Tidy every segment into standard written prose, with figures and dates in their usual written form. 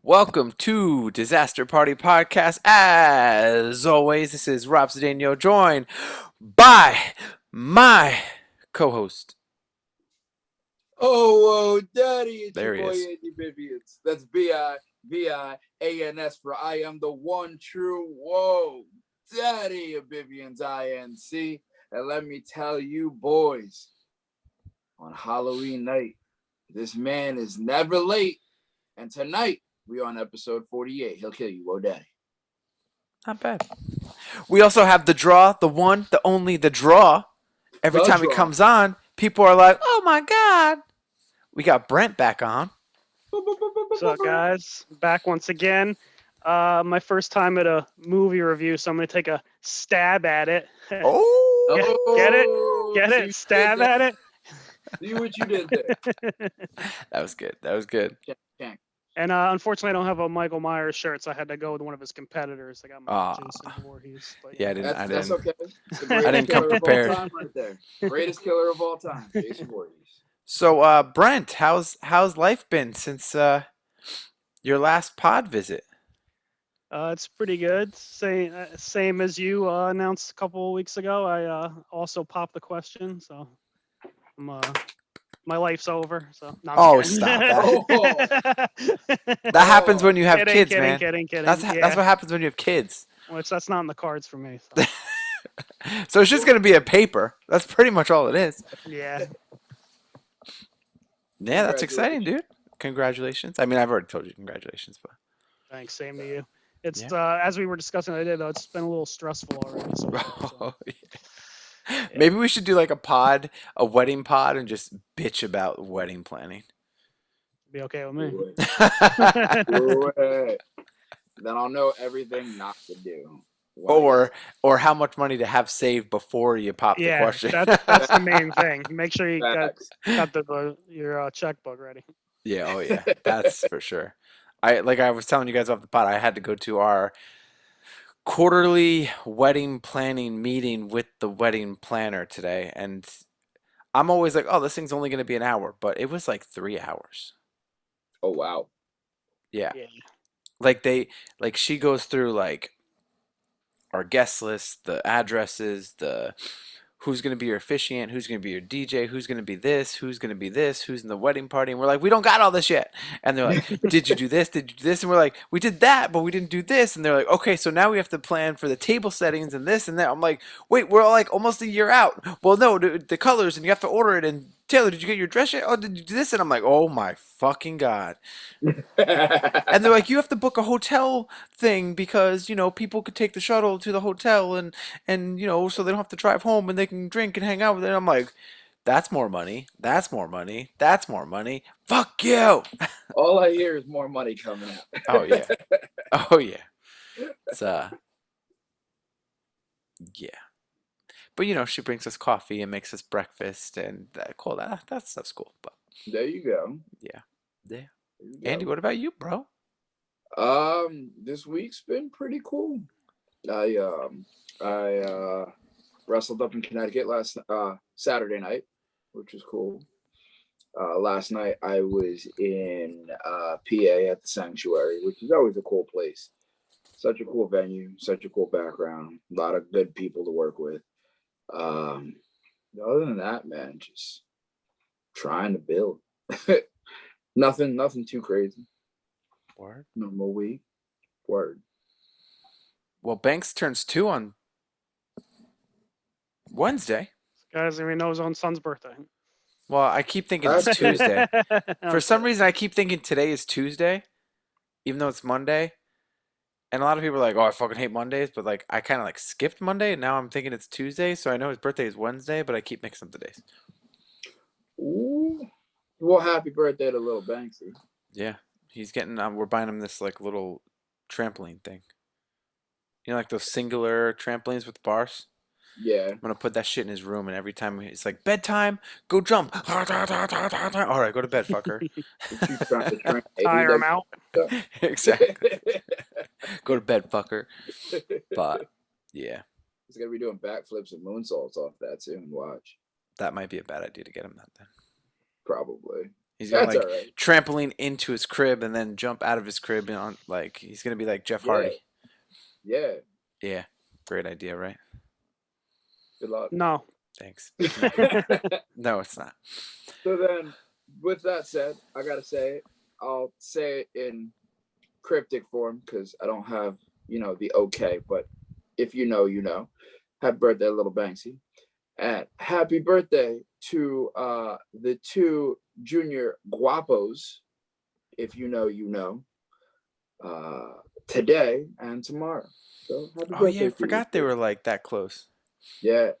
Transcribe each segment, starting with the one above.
Welcome to Disaster Party Podcast. As always, this is Rob Cedeno, joined by my co-host. Oh, Daddy, it's your There he boy is. Andy Bivians. That's Bivians for I am the one true, Daddy of Bivians INC. And let me tell you, boys, on Halloween night, this man is never late. And tonight, we're on episode 48. He'll kill you, whoa, Daddy. Not bad. We also have the draw, the one, the only, the draw. Every The time it draw. comes on, people are like, "Oh my god!" We got Brent back on. What's up, guys? Back once again. My first time at a movie review, so I'm going to take a stab at it. Oh, Get it? Get See it? Stab that? at it? See what you did there. that was good. That was good. Shank. And unfortunately, I don't have a Michael Myers shirt, so I had to go with one of his competitors. I got my Aw. Jason Voorhees. But, Yeah, I didn't. That's okay. It's the I didn't greatest come killer of all prepared. time right there. Greatest killer of all time, Jason Voorhees. So, Brent, how's life been since your last pod visit? It's pretty good. Same as you announced a couple of weeks ago. I also popped the question, so I'm my life's over. So no, I'm Oh, kidding. stop that. That happens when you have kids, man. Kidding. That's what happens when you have kids. Which that's not in the cards for me. So. So it's just gonna be a paper. That's pretty much all it is. Yeah. Yeah, that's exciting, dude. Congratulations. I mean, I've already told you congratulations, but Thanks. Same to you. It's Yeah. as we were discussing the other day, though, it's been a little stressful already. So, maybe we should do like a wedding pod, and just bitch about wedding planning. be okay with me. Do it. Then I'll know everything not to do. Or how much money to have saved before you pop the question. That's the main thing. Make sure you got Facts. your checkbook ready. Yeah, oh yeah, that's for sure. I was telling you guys off the pot, I had to go to our quarterly wedding planning meeting with the wedding planner today, and I'm always like, oh, this thing's only going to be an hour, but it was like 3 hours. Oh wow. Yeah. Yeah. Like she goes through like our guest list, the addresses, the who's going to be your officiant, who's going to be your DJ, who's going to be this, who's going to be this, who's in the wedding party. And we're like, we don't got all this yet. And they're like, did you do this? Did you do this? And we're like, we did that, but we didn't do this. And they're like, okay, so now we have to plan for the table settings and this and that. I'm like, wait, we're like almost a year out. Well, no, the colors, and you have to order it. And Taylor, did you get your dress yet? Oh, did you do this? And I'm like, oh my fucking God. And they're like, you have to book a hotel thing because, people could take the shuttle to the hotel and so they don't have to drive home and they can drink and hang out with it. And I'm like, that's more money. That's more money. That's more money. Fuck you. All I hear is more money coming out. Oh yeah. Oh yeah. It's yeah. But she brings us coffee and makes us breakfast and cool. That stuff's cool. But There you go. yeah. There you go. Andy, what about you, bro? This week's been pretty cool. I wrestled up in Connecticut last Saturday night, which was cool. Last night I was in PA at the Sanctuary, which is always a cool place. Such a cool venue, such a cool background, a lot of good people to work with. Other than that, man, just trying to build. Nothing too crazy. Word. Normal week. Word. Well, Banks turns 2 on Wednesday. Guys, we know his own son's birthday. Well, I keep thinking it's Tuesday. For some reason, I keep thinking today is Tuesday, even though it's Monday. And a lot of people are like, oh, I fucking hate Mondays. But, like, I kind of, like, skipped Monday, and now I'm thinking it's Tuesday. So I know his birthday is Wednesday, but I keep mixing up the days. Ooh. Well, happy birthday to little Banksy. Yeah. He's getting, we're buying him this, like, little trampoline thing. Like those singular trampolines with bars? Yeah. I'm gonna put that shit in his room, and every time it's like bedtime, go jump. All right, go to bed, fucker. Tire him out. Exactly. Go to bed, fucker. But yeah, he's gonna be doing backflips and moonsaults off that soon. Watch. That might be a bad idea to get him that then. Probably. He's gonna That's all like right. trampoline into his crib and then jump out of his crib and on like he's gonna be like Jeff Yeah, Hardy. yeah. Yeah, great idea, right? Good luck. No. Thanks. No, no, it's not. So then, with that said, I gotta say it. I'll say it in cryptic form because I don't have, the okay. But if you know, you know. Happy birthday, little Banksy, and happy birthday to the two junior guapos. If you know, you know. Today and tomorrow. So happy Oh yeah, I birthday to you. forgot they were like that close. Yeah,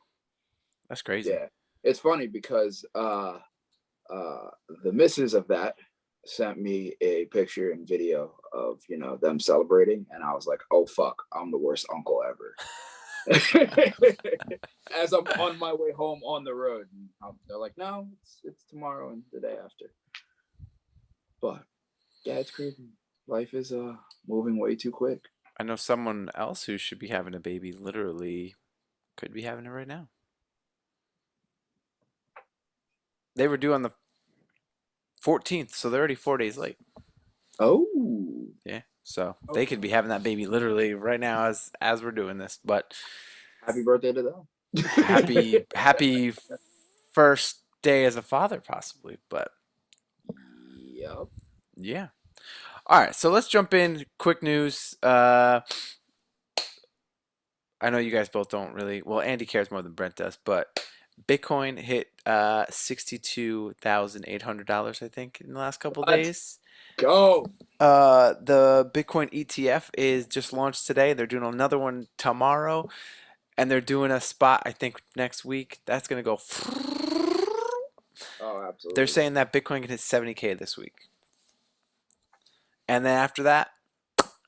That's crazy. yeah. It's funny because the missus of that sent me a picture and video of them celebrating, and I was like, oh fuck, I'm the worst uncle ever. As I'm on my way home on the road, and they're like, no, it's tomorrow and the day after. But yeah, it's crazy. Life is moving way too quick. I know someone else who should be having a baby literally could be having it right now. They were due on the 14th, so they're already 4 days late. Oh, Yeah, so they could be having that baby literally right now as we're doing this. But happy birthday to them. happy first day as a father, possibly. But Yep. yeah. All right, so let's jump in. Quick news. I know you guys both don't really. Well, Andy cares more than Brent does, but Bitcoin hit $62,800, I think, in the last couple Let's days. go. The Bitcoin ETF is just launched today. They're doing another one tomorrow, and they're doing a spot, I think, next week. That's gonna go. Oh, absolutely. They're saying that Bitcoin can hit 70K this week, and then after that,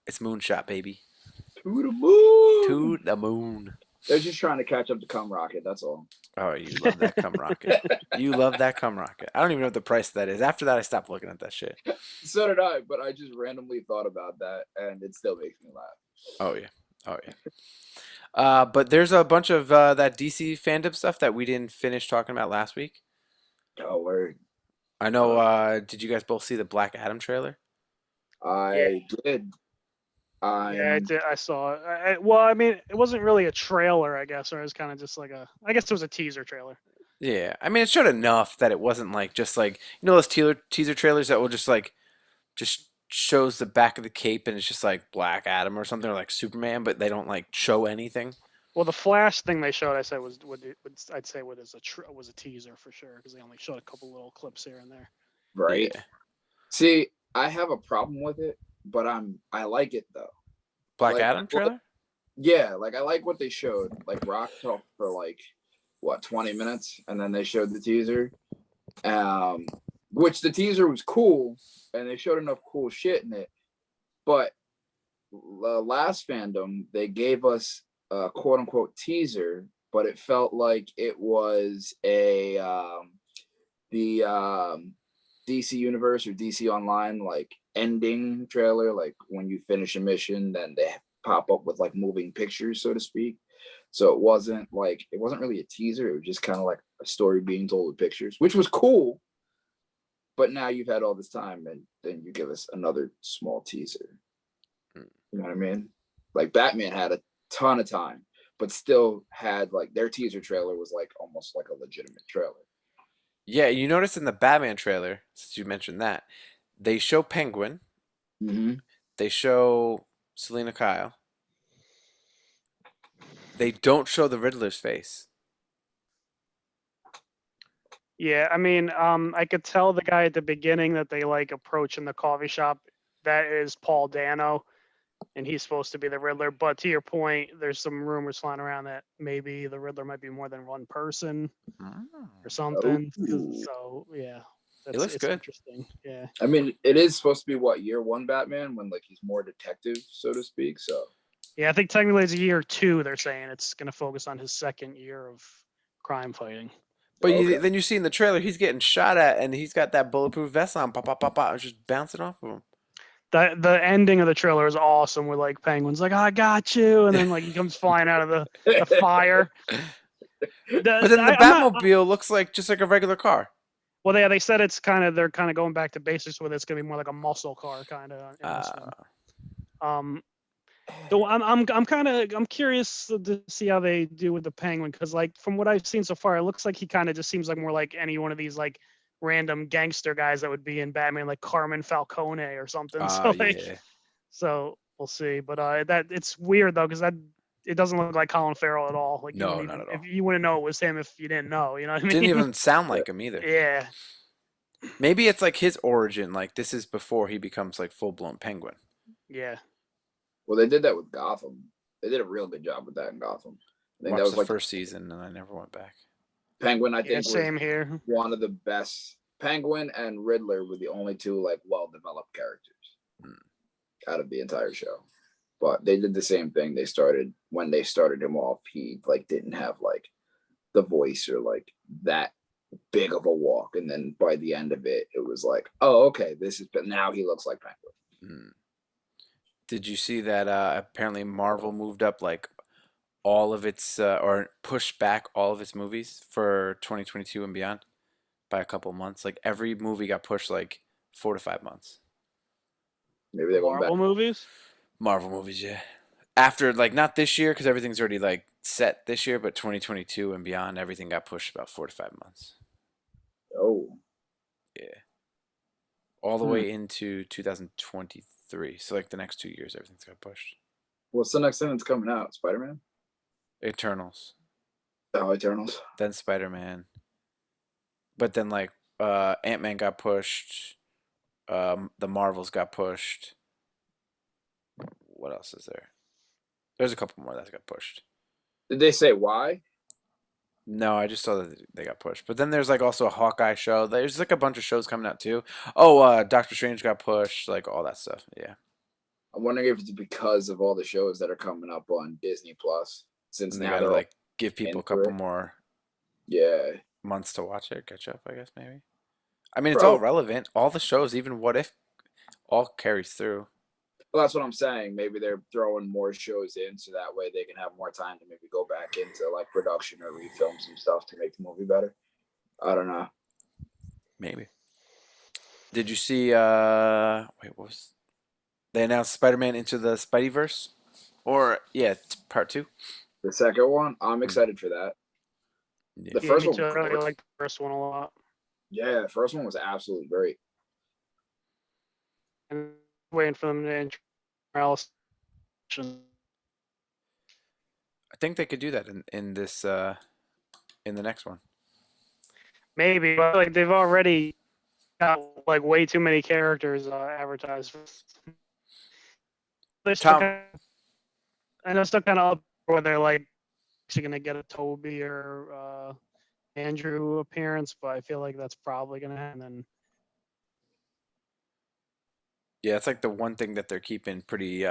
it's moonshot, baby. To the moon. To the moon. They're just trying to catch up to Cum Rocket. That's all. Oh, you love that cum rocket. You love that cum rocket. I don't even know what the price of that is. After that, I stopped looking at that shit. So did I, but I just randomly thought about that, and it still makes me laugh. Oh yeah. Oh yeah. But there's a bunch of that DC fandom stuff that we didn't finish talking about last week. Oh, word. I know. Did you guys both see the Black Adam trailer? I did. Yeah, I did. I saw it. Well, I mean, it wasn't really a trailer, I guess, or it was kind of just like I guess it was a teaser trailer. Yeah. I mean, it showed enough that it wasn't like just like those teaser trailers that will just shows the back of the cape and it's just like Black Adam or something or like Superman, but they don't like show anything. Well, the Flash thing they showed, I said I'd say was a teaser for sure because they only showed a couple little clips here and there. Right. Yeah. See, I have a problem with it, but I like it though. Black Adam trailer? Yeah, like I like what they showed. Like Rock talked for like 20 minutes, and then they showed the teaser. Which the teaser was cool, and they showed enough cool shit in it. But the last fandom, they gave us a quote unquote teaser, but it felt like it was the DC Universe or DC Online like ending trailer, like when you finish a mission, then they pop up with like moving pictures, so to speak. So it wasn't really a teaser. It was just kind of like a story being told with pictures, which was cool. But now you've had all this time, and then you give us another small teaser. You know what I mean? Like Batman had a ton of time, but still had like their teaser trailer was like almost like a legitimate trailer. Yeah, you notice in the Batman trailer, since you mentioned that, they show Penguin, Mm-hmm. they show Selena Kyle. They don't show the Riddler's face. Yeah, I mean, I could tell the guy at the beginning that they like approach in the coffee shop. That is Paul Dano, and he's supposed to be the Riddler. But to your point, there's some rumors flying around that maybe the Riddler might be more than one person or something. So yeah, It looks it's good. interesting. Yeah. I mean, it is supposed to be what, year one Batman, when like he's more detective, so to speak. So Yeah, I think technically it's year 2. They're saying it's going to focus on his second year of crime fighting. But okay. then you see in the trailer, he's getting shot at, and he's got that bulletproof vest on. Pop, pop, pop, pop. It's just bouncing off of him. The ending of the trailer is awesome. Where like Penguin's like, I got you, and then like he comes flying out of the fire. But then the Batmobile looks like just like a regular car. Well, they said it's kind of they're kind of going back to basics with it's gonna be more like a muscle car kind of in this one. Though I'm curious to see how they do with the Penguin because like from what I've seen so far, it looks like he kind of just seems like more like any one of these like random gangster guys that would be in Batman, like Carmen Falcone or something. So like, Yeah. so we'll see. But that it's weird though because that it doesn't look like Colin Farrell at all. Like you No, wouldn't not even at if all. you wouldn't know it was him if you didn't know. You know what I Didn't mean? even sound like him either. Yeah. Maybe it's like his origin. Like this is before he becomes like full blown Penguin. Yeah. Well, they did that with Gotham. They did a real good job with that in Gotham. I think that Watched was the like first season and I never went back. Penguin. I Yeah. think was Same here. one of the best. Penguin and Riddler were the only two like well-developed characters out of the entire show. But they did the same thing. They started when they started him off. He like didn't have like the voice or like that big of a walk, and then by the end of it, it was like, oh, okay, this is. But now he looks like Penguin. Mm. Did you see that apparently Marvel moved up like all of its or pushed back all of its movies for 2022 and beyond by a couple months? Like every movie got pushed like 4 to 5 months. Maybe The they're going back. Marvel movies. Marvel movies, yeah. After like not this year because everything's already like set this year, but 2022 and beyond, everything got pushed about 4 to 5 months. Oh, Yeah, all the hmm. way into 2023. So like the next 2 years, everything's got pushed. What's the next thing that's coming out? Spider-Man? Eternals, Oh, Eternals. then Spider-Man, but then like Ant-Man got pushed. The Marvels got pushed. What else is there? There's a couple more that got pushed. Did they say why? No, I just saw that they got pushed. But then there's like also a Hawkeye show. There's like a bunch of shows coming out too. Oh, Doctor Strange got pushed, like all that stuff. Yeah. I'm wondering if it's because of all the shows that are coming up on Disney Plus. Since And they now gotta they're all like give people a into couple it. more Yeah, months to watch it, catch up, I guess maybe. I mean, it's all bro. relevant. All the shows, even What If, all carries through. Well, that's what I'm saying. Maybe they're throwing more shows in so that way they can have more time to maybe go back into like production or refilm some stuff to make the movie better. I don't know. Maybe. Did you see wait, what was they announced Spider-Man Into the Spideyverse? Or yeah, it's part two. The second one, I'm Hmm. excited for that. Yeah. The Yeah, first me one too. was I really great. like the first one a lot. Yeah, the first one was absolutely great. And waiting for them to intro Morales. I think they could do that in this in the next one. Maybe, but like they've already got like way too many characters advertised. They're still Tom kind of, I know still kind of up where they're like actually gonna get a Toby or Andrew appearance, but I feel like that's probably gonna happen. And Yeah, it's like the one thing that they're keeping pretty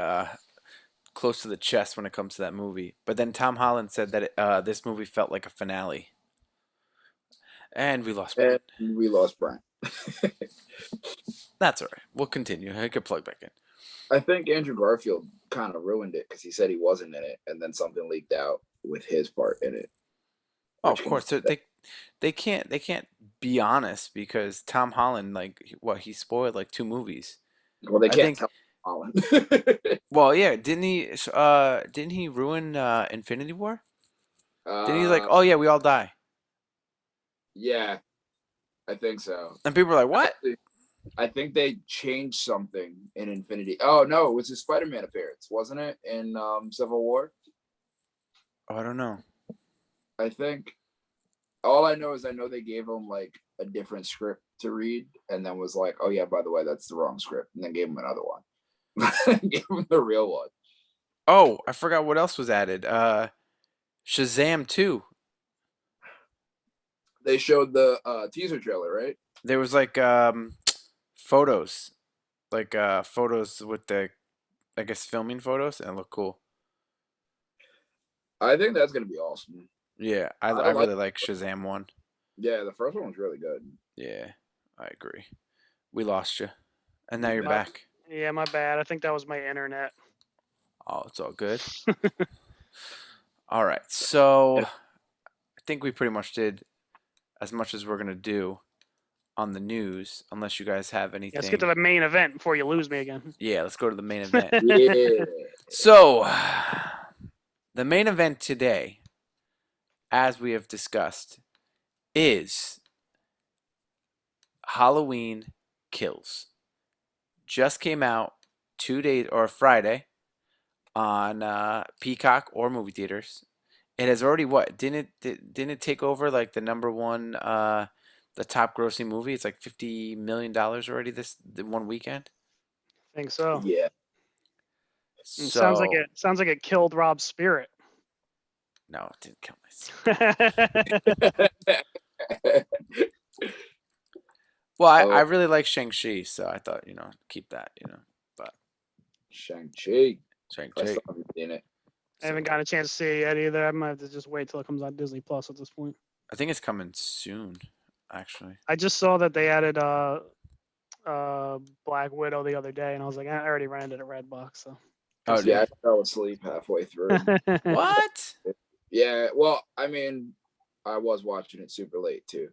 close to the chest when it comes to that movie. But then Tom Holland said that this movie felt like a finale. And we lost And Brent. we lost Brent. That's all right. We'll continue. I could plug back in. I think Andrew Garfield kind of ruined it because he said he wasn't in it, and then something leaked out with his part in it. Oh, Which of course. They can't be honest because Tom Holland he spoiled like 2 movies. well, they I can't think. tell Holland. Well, yeah. Didn't he ruin Infinity War? Didn't he like? uh, Oh yeah, we all die. yeah, I think so. And people were like, what? Actually, I think they changed something in Infinity. Oh no, it was his Spider-Man appearance, wasn't it? In Civil War. Oh, I don't know. I think all I know is I know they gave him like a different script to read, and then was like, "Oh yeah, by the way, that's the wrong script," and then gave him another one. Gave him the real one. Oh, I forgot what else was added. Shazam 2. They showed the teaser trailer, right? There was like photos, like photos with the, I guess, filming photos, and it looked cool. I think that's gonna be awesome. Yeah, I I like. really like Shazam 1. Yeah, the first one was really good. Yeah, I agree. We lost you, and now you're Yeah. back. yeah, my bad. I think that was my internet. Oh, it's all good. All right, so I think we pretty much did as much as we're gonna do. on the news, unless you guys have Yeah, let's get to anything. the main event before you lose me again. Yeah, let's go to the main event. Yeah. So, the main event today, as we have discussed, is Halloween Kills. Just came out 2 days or Friday on Peacock or movie theaters. It has already what? Didn't it take over like the number one the top grossing movie? It's like $50 million already this one weekend. I think so. Yeah. It sounds like So it killed Rob's spirit. no, it didn't kill my. Well, I Oh, really like Shang-Chi, so I thought, keep that, but Shang-Chi. I Shang-Chi. still haven't seen it. I haven't gotten a chance to see it yet either. I might have to just wait till it comes on Disney Plus at this point. I think it's coming soon, actually. I just saw that they added Black Widow the other day, and I was like, I already rented a Redbox, so. Oh, Yeah, I dude. fell asleep halfway through. What? Yeah, well, I mean, I was watching it super late too,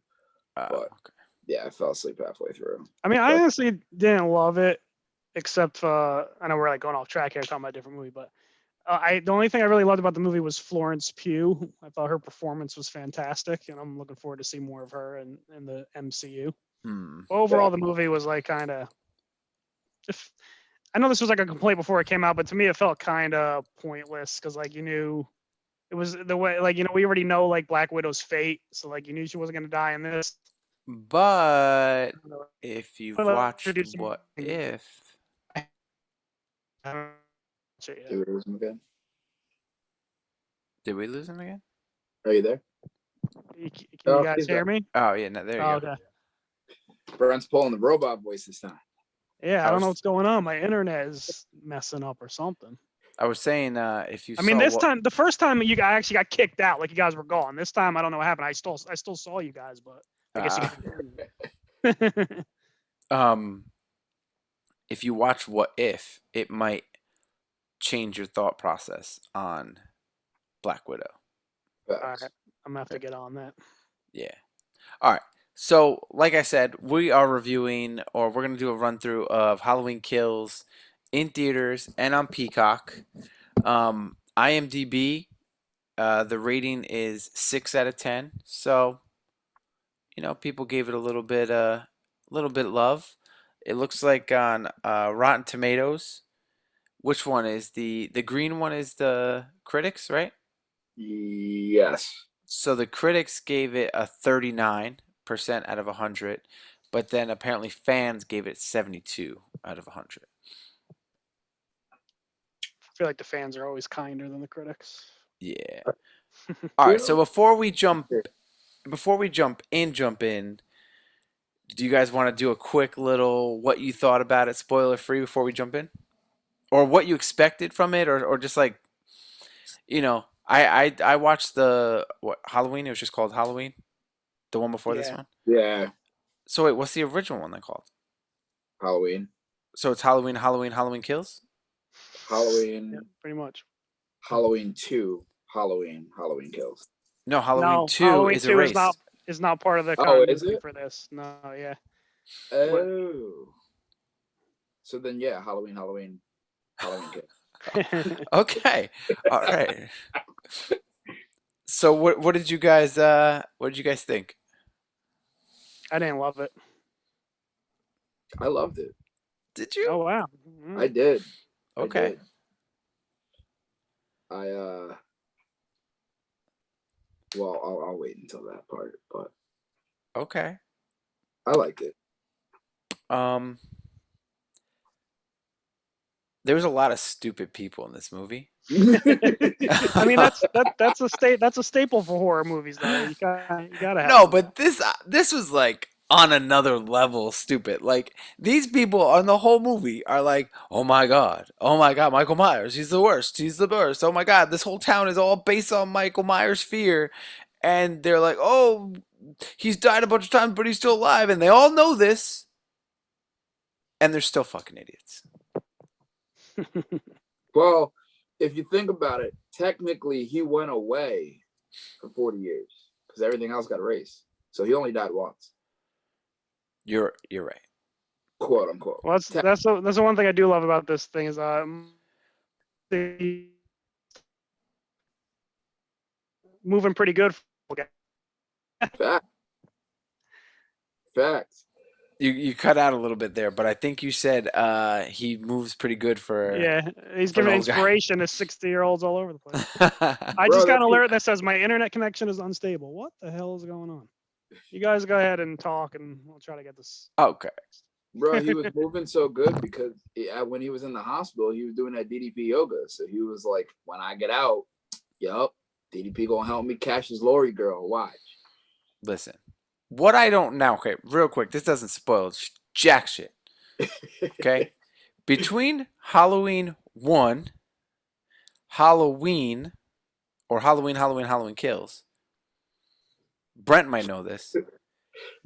Oh, but okay. yeah, I fell asleep halfway through. I mean, I honestly didn't love it, except for I know we're like going off track here talking about a different movie, but the only thing I really loved about the movie was Florence Pugh. I thought her performance was fantastic, and I'm looking forward to see more of her in the MCU. Overall, the movie was like kind of. I know this was like a complaint before it came out, but to me, it felt kind of pointless because like you knew it was the way like we already know like Black Widow's fate, so like you knew she wasn't gonna die in this. But if you've watched Introduce What If, Did we lose him again? did we lose him again? Are you there? Can you guys he's hear back. me? Oh yeah, no, there you go. Okay. Brent's pulling the robot voice this time. Yeah, I don't know what's going on. My internet is messing up or something. I was saying, if you I mean, saw this time, the first time I actually got kicked out, like you guys were gone. This time, I don't know what happened. I still saw you guys, but I guess you couldn't hear me. if you watch What If, it might change your thought process on Black Widow. All right, I'm gonna have to get on that. Yeah. All right. So, like I said, we are reviewing, or we're gonna do a run through of Halloween Kills in theaters and on Peacock. IMDb, the rating is 6 out of 10. So, people gave it a little bit love. It looks like on Rotten Tomatoes. Which one is the green one? Is the critics, right? Yes. So the critics gave it a 39% out of 100, but then apparently fans gave it 72 out of 100. I feel like the fans are always kinder than the critics. Yeah. All right. So before we jump in, do you guys want to do a quick little what you thought about it, spoiler free, before we jump in, or what you expected from it, or just like, I watched the Halloween. It was just called Halloween, the one before this one. Yeah. So wait, what's the original one they called? Halloween. So it's Halloween Kills? Halloween. Yeah, pretty much. Halloween 2. Halloween Kills. No, Halloween 2 Halloween is 2 erased. is not part of the is continuity it? for this. No, yeah. Oh. So then, yeah, Halloween Kills. Okay. All right. So what did you guys think? I didn't love it. I loved it. Did you? Oh wow. I did. Okay. Well, I'll wait until that part, but Okay. I liked it. There was a lot of stupid people in this movie. I mean that's a staple for horror movies though. You gotta have No, but this was like on another level stupid. Like these people on the whole movie are like, oh my god, Michael Myers, he's the worst, oh my god, this whole town is all based on Michael Myers' fear, and they're like, oh, he's died a bunch of times, but he's still alive, and they all know this, and they're still fucking idiots. Well, if you think about it, technically he went away for 40 years because everything else got erased. So he only died once. You're right. quote unquote. Well, that's the one thing I do love about this thing is the moving pretty good. Fact, facts. You cut out a little bit there, but I think you said he moves pretty good Yeah, he's for an giving old guy. inspiration to 60-year-olds all over the place. I Bro, just got that an kid, alert that says my internet connection is unstable. What the hell is going on? You guys go ahead and talk, and we'll try to get this. Okay. bro, he was moving so good because when he was in the hospital, he was doing that DDP yoga. So he was like, when I get out, yup, DDP gonna help me catch this Laurie girl. Watch. Listen, what I don't now. Okay, real quick. This doesn't spoil jack shit. Okay, between Halloween 1, Halloween, or Halloween Kills. Brent might know this.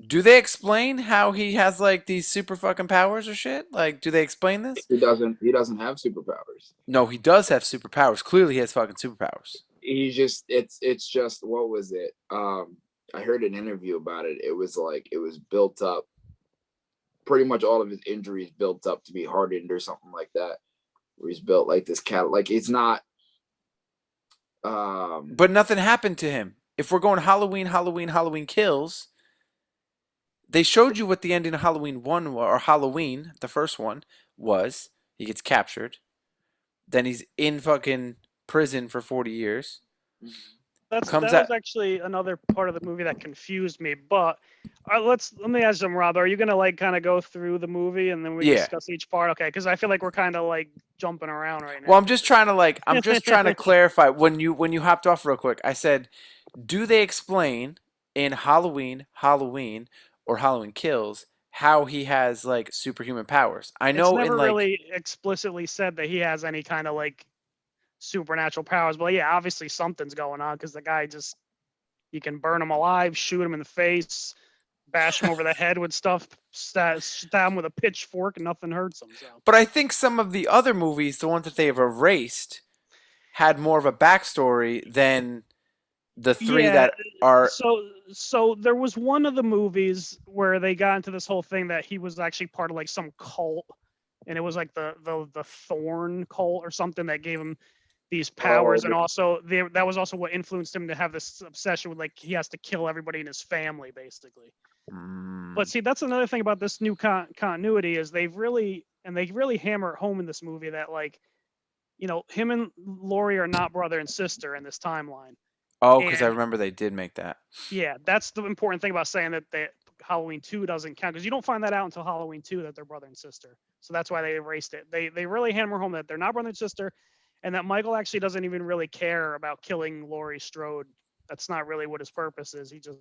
Do they explain how he has like these super fucking powers or shit? Like, do they explain this? He doesn't have superpowers. No, he does have superpowers. Clearly, he has fucking superpowers. He's just it's just what was it? I heard an interview about it. It was like it was built up. Pretty much all of his injuries built up to be hardened or something like that. Where he's built like this cat. Like it's not. But nothing happened to him. If we're going Halloween Kills, they showed you what the ending of Halloween 1 or Halloween, the first one, was. He gets captured. Then he's in fucking prison for 40 years. Comes That out. was actually another part of the movie that confused me. But let me ask them, Rob. Are you gonna like kind of go through the movie and then we Yeah. discuss each part? Okay, because I feel like we're kind of like jumping around right now. Well, I'm just trying to clarify when you hopped off real quick. I said, do they explain in Halloween, or Halloween Kills how he has like superhuman powers? I It's know in never like really explicitly said that he has any kind of like supernatural powers, but yeah, obviously something's going on because the guy just you can burn him alive, shoot him in the face, bash him over the head with stuff, stab him with a pitchfork, and nothing hurts him. So. But I think some of the other movies, the ones that they've erased, had more of a backstory than the three Yeah, that are. so there was one of the movies where they got into this whole thing that he was actually part of like some cult, and it was like the Thorn cult or something that gave him these powers, and also that was also what influenced him to have this obsession with like he has to kill everybody in his family basically. But see, that's another thing about this new continuity is they really hammer it home in this movie that like him and Laurie are not brother and sister in this timeline. Oh, because I And remember they did make that. yeah, that's the important thing about saying that Halloween 2 doesn't count because you don't find that out until Halloween 2 that they're brother and sister. So that's why they erased it. They really hammer home that they're not brother and sister, and that Michael actually doesn't even really care about killing Laurie Strode. That's not really what his purpose is. He just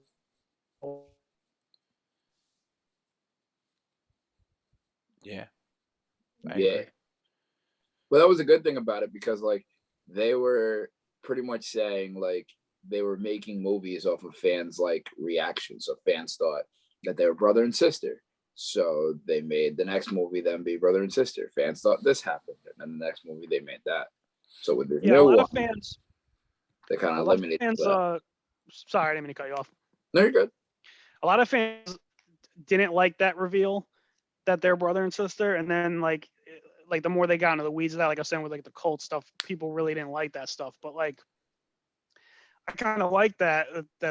Yeah. Yeah. Well, that was a good thing about it because like they were pretty much saying like they were making movies off of fans like reactions. So fans thought that they were brother and sister. So they made the next movie then be brother and sister. Fans thought this happened, and then the next movie they made that. So with this a new lot one, of fans. they kind A of lot of eliminated fans. that. Sorry, I didn't mean to cut you off. No, you're good. A lot of fans didn't like that reveal that they're brother and sister, and then like the more they got into the weeds of that, like I was saying with like the cult stuff, people really didn't like that stuff. But like I kind of like that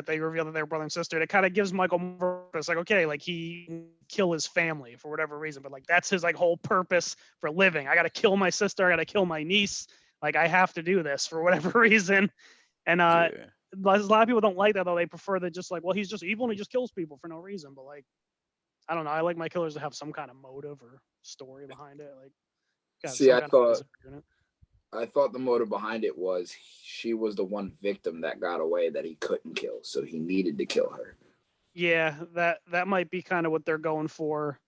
they revealed that they're brother and sister. It kind of gives Michael more purpose. Like okay, like he kill his family for whatever reason, but like that's his like whole purpose for living. I got to kill my sister. I got to kill my niece. Like I have to do this for whatever reason. And Yeah. a lot of people don't like that though. They prefer that just like, well, he's just evil and he just kills people for no reason. But like, I don't know. I like my killers to have some kind of motive or story behind it. Like, got See, some I kind of thought reason for doing it. I thought the motive behind it was she was the one victim that got away that he couldn't kill, so he needed to kill her. Yeah, that might be kind of what they're going for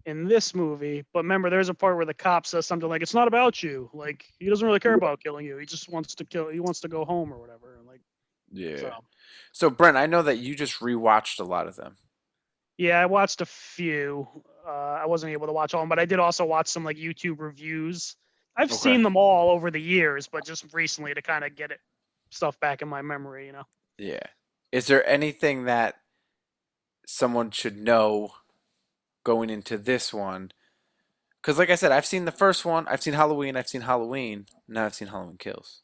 in this movie. But remember, there's a part where the cop says something like, "It's not about you. Like he doesn't really care about killing you. He just wants to kill. He wants to go home or whatever." And like, Yeah. So Brent, I know that you just rewatched a lot of them. yeah, I watched a few. I wasn't able to watch all of them, but I did also watch some like YouTube reviews. I've seen them all over the years, but just recently to kind of get it stuff back in my memory, Yeah. Is there anything that someone should know going into this one. Because, like I said, I've seen the first one. I've seen Halloween. I've seen Halloween. Now I've seen Halloween Kills.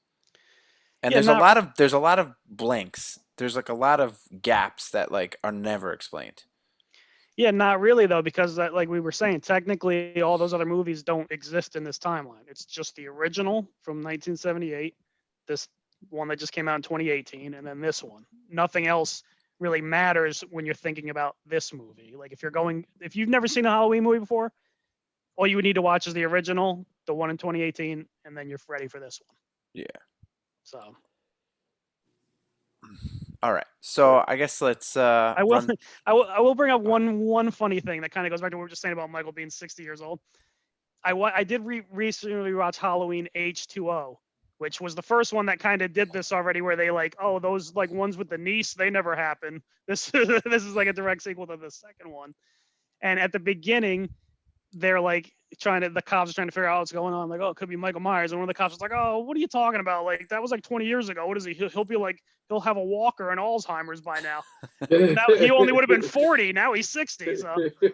And Yeah, not there's a lot of blanks. There's like a lot of gaps that like are never explained. Yeah, not really though, because like we were saying, technically all those other movies don't exist in this timeline. It's just the original from 1978, this one that just came out in 2018, and then this one. Nothing else really matters when you're thinking about this movie. Like if you've never seen a Halloween movie before, all you would need to watch is the original, the one in 2018, and then you're ready for this one. Yeah. So All right. So I guess let's I will, run. I will bring up one funny thing that kind of goes back to what we were just saying about Michael being 60 years old. I did recently watch Halloween H2O, which was the first one that kind of did this already, where they like, oh, those like ones with the niece, they never happen. This this is like a direct sequel to the second one. And at the beginning, they're like the cops are trying to figure out what's going on. Like, oh, it could be Michael Myers. And one of the cops was like, oh, what are you talking about? Like, that was like 20 years ago. What is he? He'll be like, he'll have a walker and Alzheimer's by now. Now he only would have been 40. Now he's 60. So. Is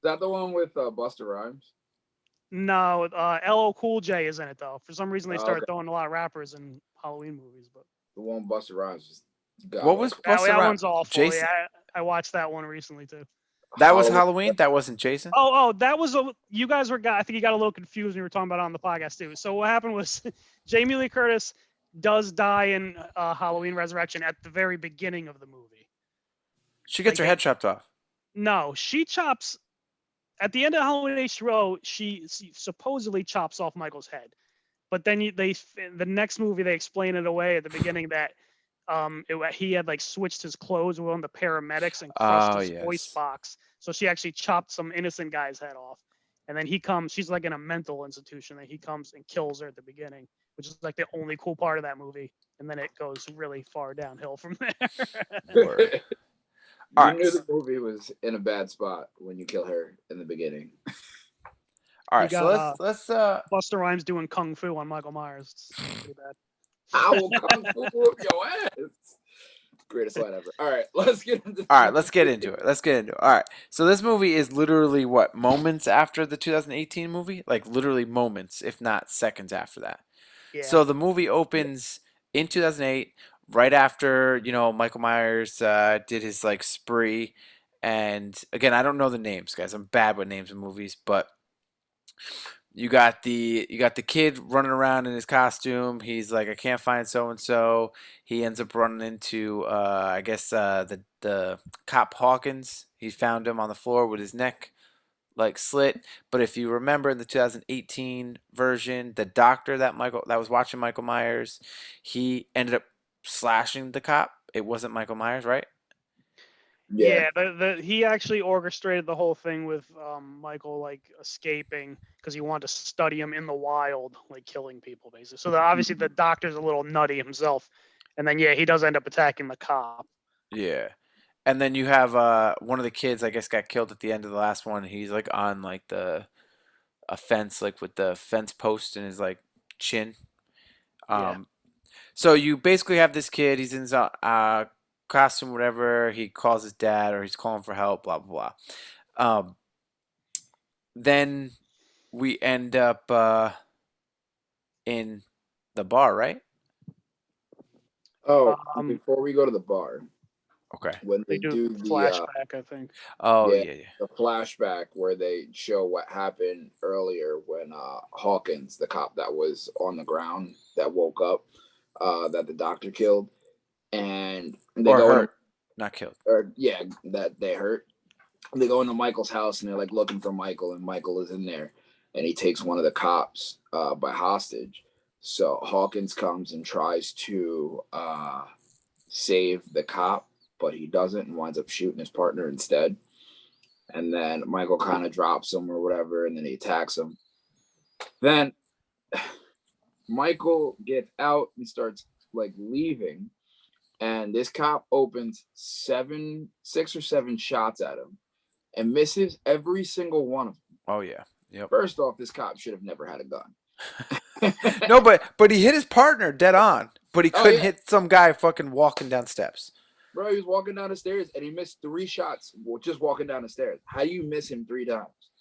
that the one with Busta Rhymes? No, LL Cool J is in it though. For some reason, they started Okay. throwing a lot of rappers in Halloween movies. But The one Busta Rhymes was What was god. Busta that Rhymes? one's awful. Jason. Yeah, I watched that one recently too. That was Halloween. That wasn't Jason. Oh, that was you guys were. I think you got a little confused when you were talking about it on the podcast too. So what happened was, Jamie Lee Curtis does die in Halloween Resurrection at the very beginning of the movie. She gets her head chopped off. No, she chops at the end of Halloween H2O. She supposedly chops off Michael's head, but then the next movie they explain it away at the beginning that he had like switched his clothes with one of the paramedics and crushed his voice box. So she actually chopped some innocent guy's head off. And then he comes, she's like in a mental institution, and he comes and kills her at the beginning, which is like the only cool part of that movie. And then it goes really far downhill from there. You knew the movie was in a bad spot when you kill her in the beginning. All right, so let's Busta Rhymes doing kung fu on Michael Myers. It's pretty bad. I will kung fu whoop your ass. Greatest line ever. All right, let's get into it. Let's get into it. All right. So this movie is literally what, moments after the 2018 movie? Like literally moments, if not seconds after that. Yeah. So the movie opens in 2008, right after, Michael Myers did his like spree. And again, I don't know the names, guys. I'm bad with names in movies, but you got the kid running around in his costume. He's like, I can't find so and so. He ends up running into I guess the cop Hawkins. He found him on the floor with his neck like slit. But if you remember in the 2018 version, the doctor that was watching Michael Myers, he ended up slashing the cop. It wasn't Michael Myers, right? Yeah, he actually orchestrated the whole thing with Michael like escaping because he wanted to study him in the wild, like killing people basically. So obviously the doctor's a little nutty himself, and then he does end up attacking the cop. Yeah, and then you have one of the kids, I guess, got killed at the end of the last one. He's like on like a fence, like with the fence post in his like chin. So you basically have this kid. He's in his costume, whatever. He calls his dad, or he's calling for help. Blah blah blah. Then we end up in the bar, right? Oh, before we go to the bar. Okay. When they do the flashback, I think. Oh yeah. The flashback where they show what happened earlier when Hawkins, the cop that was on the ground that woke up, that the doctor killed, and they hurt, not killed. That they hurt. They go into Michael's house and they're like looking for Michael, and Michael is in there, and he takes one of the cops by hostage. So Hawkins comes and tries to save the cop, but he doesn't and winds up shooting his partner instead. And then Michael kind of drops him or whatever, and then he attacks him. Then Michael gets out and starts like leaving, and this cop opens 6 or 7 shots at him and misses every single one of them. Oh yeah. Yep. First off, this cop should have never had a gun. No, but he hit his partner dead on. But he couldn't hit some guy fucking walking down steps. Bro, he was walking down the stairs and he missed 3 shots just walking down the stairs. How do you miss him 3 times?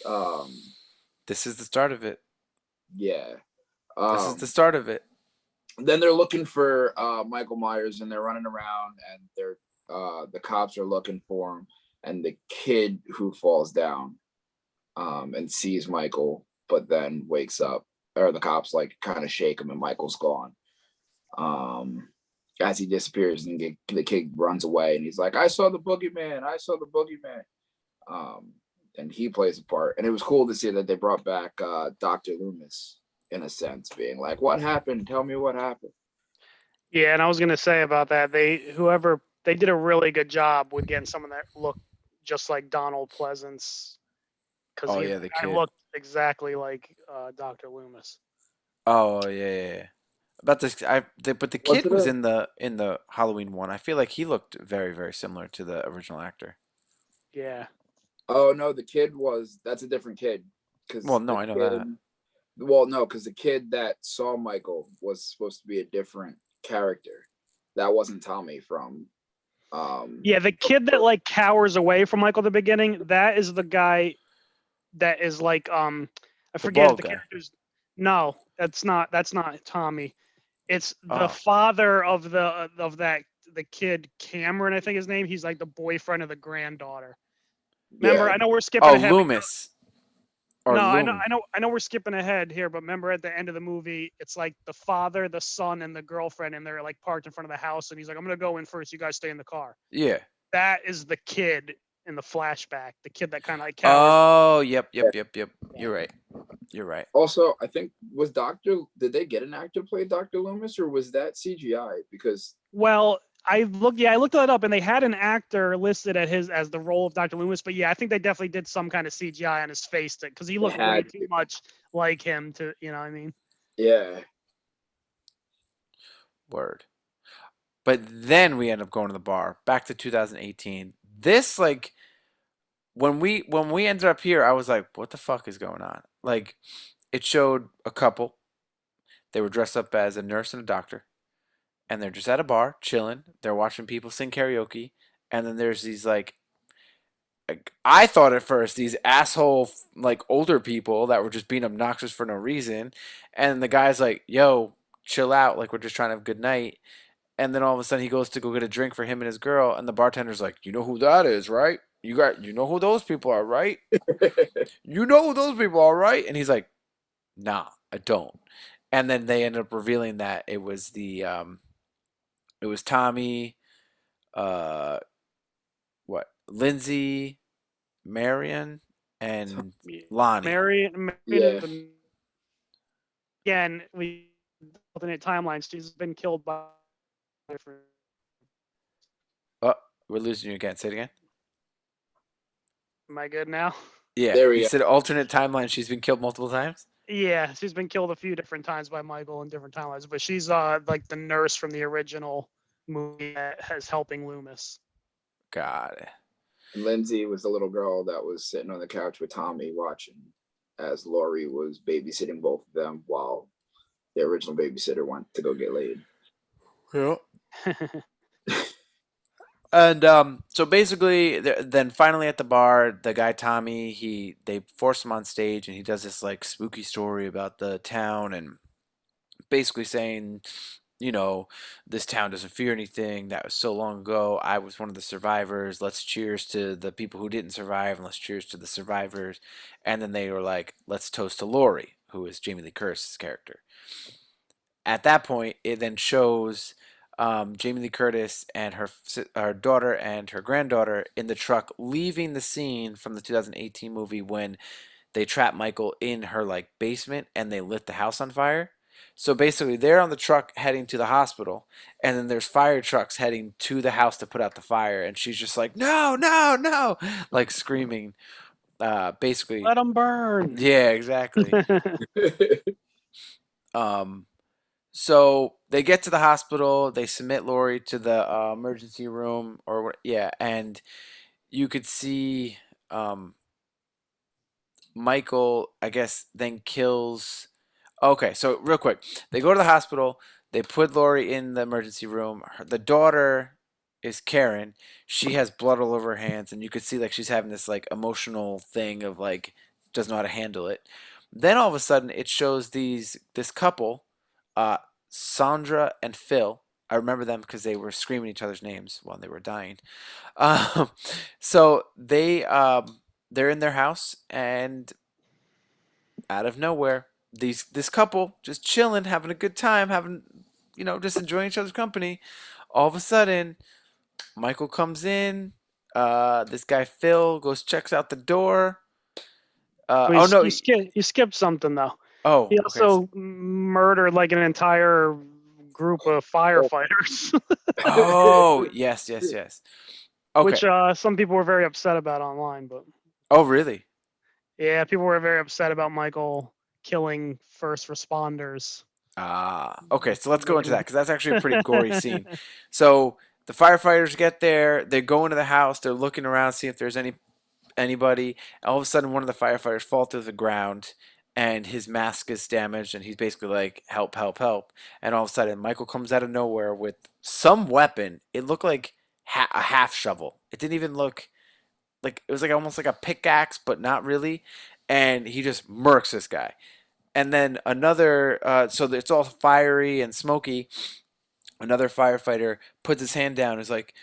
Um, This is the start of it. yeah. This is the Um, start of it. then they're looking for Michael Myers and they're running around and they're the cops are looking for him and the kid who falls down and sees Michael but then wakes up or the cops like kind of shake him and Michael's gone. Um, as he disappears and the kid runs away and he's like, I saw the boogeyman, I saw the boogeyman. Um, and he plays a part. And it was cool to see that they brought back Dr. Loomis in a sense, being like, what happened? Tell me what happened. Yeah, and I was gonna say about that, they did a really good job with getting someone that looked just like Donald Pleasance, because Oh he yeah, the I kid. looked exactly like Dr. Loomis. Oh yeah, yeah, yeah. About this, but the Was kid it was a in the Halloween one. I feel like he looked very, very similar to the original actor. Yeah. Oh no, the kid was that's a different kid. Well, Because no, the I know kid that. well, no, because the kid that saw Michael was supposed to be a different character. That wasn't Tommy Yeah, the from kid that like cowers away from Michael at the beginning, that is the guy that is like I The forget bald the guy. character's. No, that's not Tommy. It's the Oh, father of that the kid Cameron, I think his name. He's like the boyfriend of the granddaughter. Remember, yeah. I know we're skipping oh, ahead. But Loomis or no, Loom. I know we're skipping ahead here. But remember, at the end of the movie, it's like the father, the son, and the girlfriend, and they're like parked in front of the house. And he's like, "I'm gonna go in first. You guys stay in the car." Yeah. That is the kid in the flashback. The kid that kind of like cowers. Oh, yep, Yeah. yep, yep, yep. You're right. You're right. Also, I think was Doctor. Did they get an actor to play Doctor Loomis, or was that CGI? Because Well, I looked that up, and they had an actor listed at his as the role of Dr. Loomis. But yeah, I think they definitely did some kind of CGI on his face because he it looked way had, too much like him to, you know what I mean? yeah, Word. But then we end up going to the bar. Back to 2018. This like when we ended up here, I was like, what the fuck is going on? Like it showed a couple. They were dressed up as a nurse and a doctor, and they're just at a bar chilling. They're watching people sing karaoke, and then there's these like I thought at first these asshole like older people that were just being obnoxious for no reason, and the guy's like, "Yo, chill out, like we're just trying to have a good night." And then all of a sudden he goes to go get a drink for him and his girl, and the bartender's like, "You know who that is, right? You know who those people are, right? You know who those people are, right?" And he's like, "Nah, I don't." And then they ended up revealing that it was Tommy, uh, what Lindsay, Marion, and Yeah. Lonnie. Marion yeah. again, we alternate timelines. She's been killed by. Oh, we're losing you again. Say it again. Am I good now? Yeah, There we you go. said alternate timeline. She's been killed multiple times. Yeah, she's been killed a few different times by Michael in different timelines, but she's like the nurse from the original movie that has helping Loomis. Got it. And Lindsay was the little girl that was sitting on the couch with Tommy watching as Laurie was babysitting both of them while the original babysitter went to go get laid. Yeah. And so basically, then finally at the bar, the guy Tommy, they force him on stage, and he does this like spooky story about the town, and basically saying, you know, this town doesn't fear anything. That was so long ago. I was one of the survivors. Let's cheers to the people who didn't survive, and let's cheers to the survivors. And then they were like, let's toast to Laurie, who is Jamie Lee Curtis's character. At that point, it then shows Jamie Lee Curtis and her daughter and her granddaughter in the truck leaving the scene from the 2018 movie when they trap Michael in her like basement and they lit the house on fire. So basically, they're on the truck heading to the hospital, and then there's fire trucks heading to the house to put out the fire, and she's just like, "No, no, no!" like screaming. Basically, Let them burn. yeah, exactly. Um, so they get to the hospital. They submit Lori to the emergency room, or yeah, and you could see um, Michael, I guess, then kills. Okay, so real quick, they go to the hospital. They put Lori in the emergency room. The daughter is Karen. She has blood all over her hands, and you could see like she's having this like emotional thing of like doesn't know how to handle it. Then all of a sudden, it shows this couple, uh, Sandra and Phil. I remember them because they were screaming each other's names while they were dying. Um, so they're in their house, and out of nowhere, this couple just chilling, having a good time, having just enjoying each other's company. All of a sudden, Michael comes in. This guy Phil goes checks out the door. Well, Oh no! you skipped something though. Oh, He okay. also murdered like an entire group of firefighters, Oh, yes, yes, yes. Okay. which some people were very upset about online. But Oh, really? yeah, people were very upset about Michael killing first responders. Okay. So let's go into that because that's actually a pretty gory scene. So the firefighters get there. They go into the house. They're looking around, see if there's anybody. All of a sudden, one of the firefighters falls to the ground, and his mask is damaged, and he's basically like, "Help! Help! Help!" And all of a sudden, Michael comes out of nowhere with some weapon. It looked like a half shovel. It didn't even look like it was like almost like a pickaxe, but not really. And he just murks this guy. And then another, so it's all fiery and smoky. Another firefighter puts his hand down. And is like,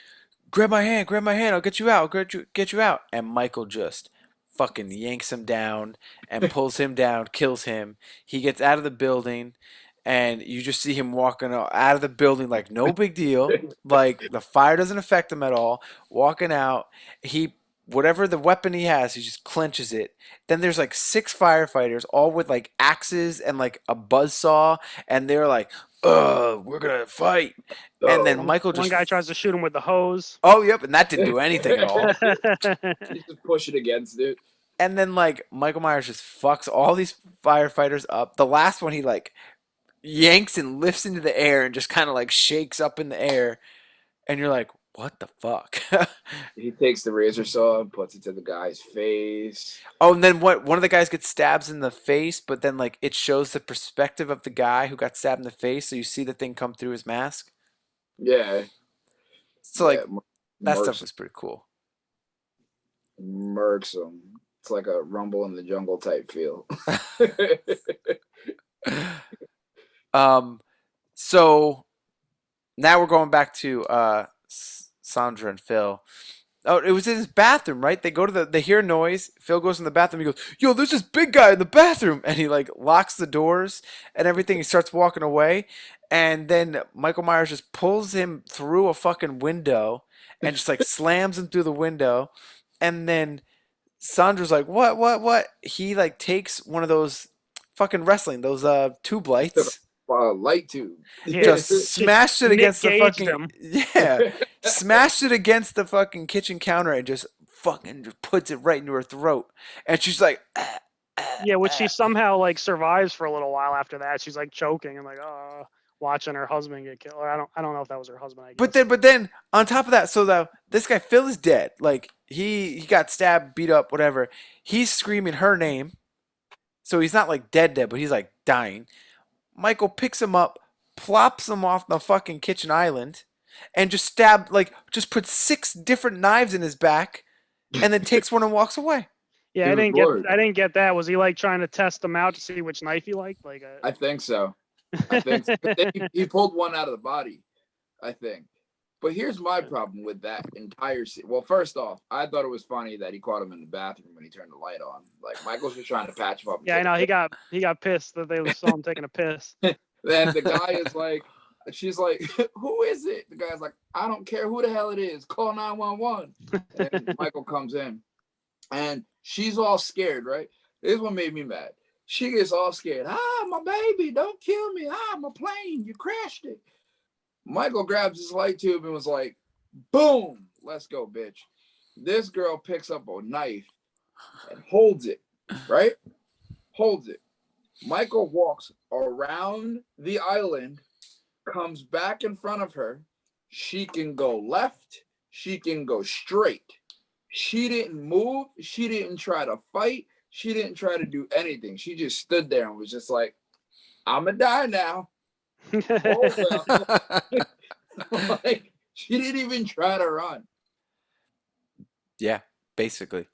grab my hand, I'll get you out, get you out. And Michael just fucking yanks him down and pulls him down, kills him. He gets out of the building, and you just see him walking out of the building like no big deal. Like the fire doesn't affect him at all. Walking out, he whatever the weapon he has, he just clenches it. Then there's like six firefighters, all with like axes and like a buzz saw, and they're like, we're gonna fight." And then Oh, Michael One just guy tries to shoot him with the hose. oh, yep, and that didn't do anything at all. he's just pushing against it. And then like Michael Myers just fucks all these firefighters up. The last one he like yanks and lifts into the air and just kind of like shakes up in the air, and you're like, "What the fuck?" He takes the razor saw and puts it to the guy's face. Oh, and then what? One of the guys gets stabs in the face, but then like it shows the perspective of the guy who got stabbed in the face, so you see the thing come through his mask. Yeah, So yeah, like that stuff murks, was pretty cool. murks him. It's like a Rumble in the Jungle type feel. Um, so now we're going back to Sandra and Phil. Oh, it was in his bathroom, right? They hear noise. Phil goes in the bathroom. He goes, "Yo, there's this big guy in the bathroom," and he like locks the doors and everything. He starts walking away, and then Michael Myers just pulls him through a fucking window and just like slams him through the window, and then Sandra's like, what?" He like takes one of those fucking wrestling those tube lights, Light tube. Yeah, just smashed it Nick against the Gaged fucking him. yeah, smashed it against the fucking kitchen counter and just fucking just puts it right into her throat, and she's like, Yeah, which she somehow like survives for a little while after that. She's like choking and like watching her husband get killed. Or I don't know if that was her husband. I guess. But then on top of that, so this guy Phil is dead. Like he got stabbed, beat up, whatever. He's screaming her name, so he's not like dead, but he's like dying. Michael picks him up, plops him off the fucking kitchen island, and just puts six different knives in his back, and then takes one and walks away. Yeah, Good Lord. I didn't get that. Was he like trying to test him out to see which knife he liked? Like, I think so. But then he pulled one out of the body, I think. But here's my problem with that entire scene. Well, first off, I thought it was funny that he caught him in the bathroom when he turned the light on. Like Michael's just trying to patch him up. yeah, I know he got pissed that they saw him taking a piss. Then the guy is like, she's like, "Who is it?" The guy's like, "I don't care who the hell it is. Call 911." And Michael comes in, and she's all scared. Right? This one made me mad. She gets all scared. My baby, don't kill me. My plane, you crashed it. Michael grabs his light tube and was like, boom, let's go, bitch. This girl picks up a knife and holds it, right? Holds it. Michael walks around the island, comes back in front of her. She can go left. She can go straight. She didn't move. She didn't try to fight. She didn't try to do anything. She just stood there and was just like, I'm going to die now. Like She didn't even try to run. Yeah, basically.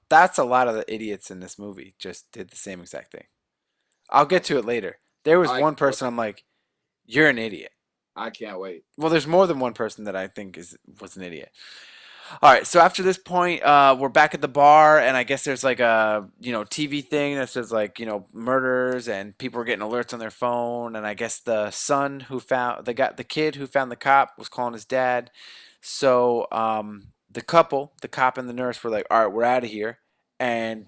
That's a lot of the idiots in this movie just did the same exact thing. I'll get to it later. There was I one person I'm like, you're an idiot. I can't wait. Well, there's more than one person that I think was an idiot. All right, so after this point, we're back at the bar, and I guess there's like a TV thing that says like murders, and people are getting alerts on their phone, and I guess the son who found the kid who found the cop was calling his dad. So the couple, the cop and the nurse, were like, "All right, we're out of here," and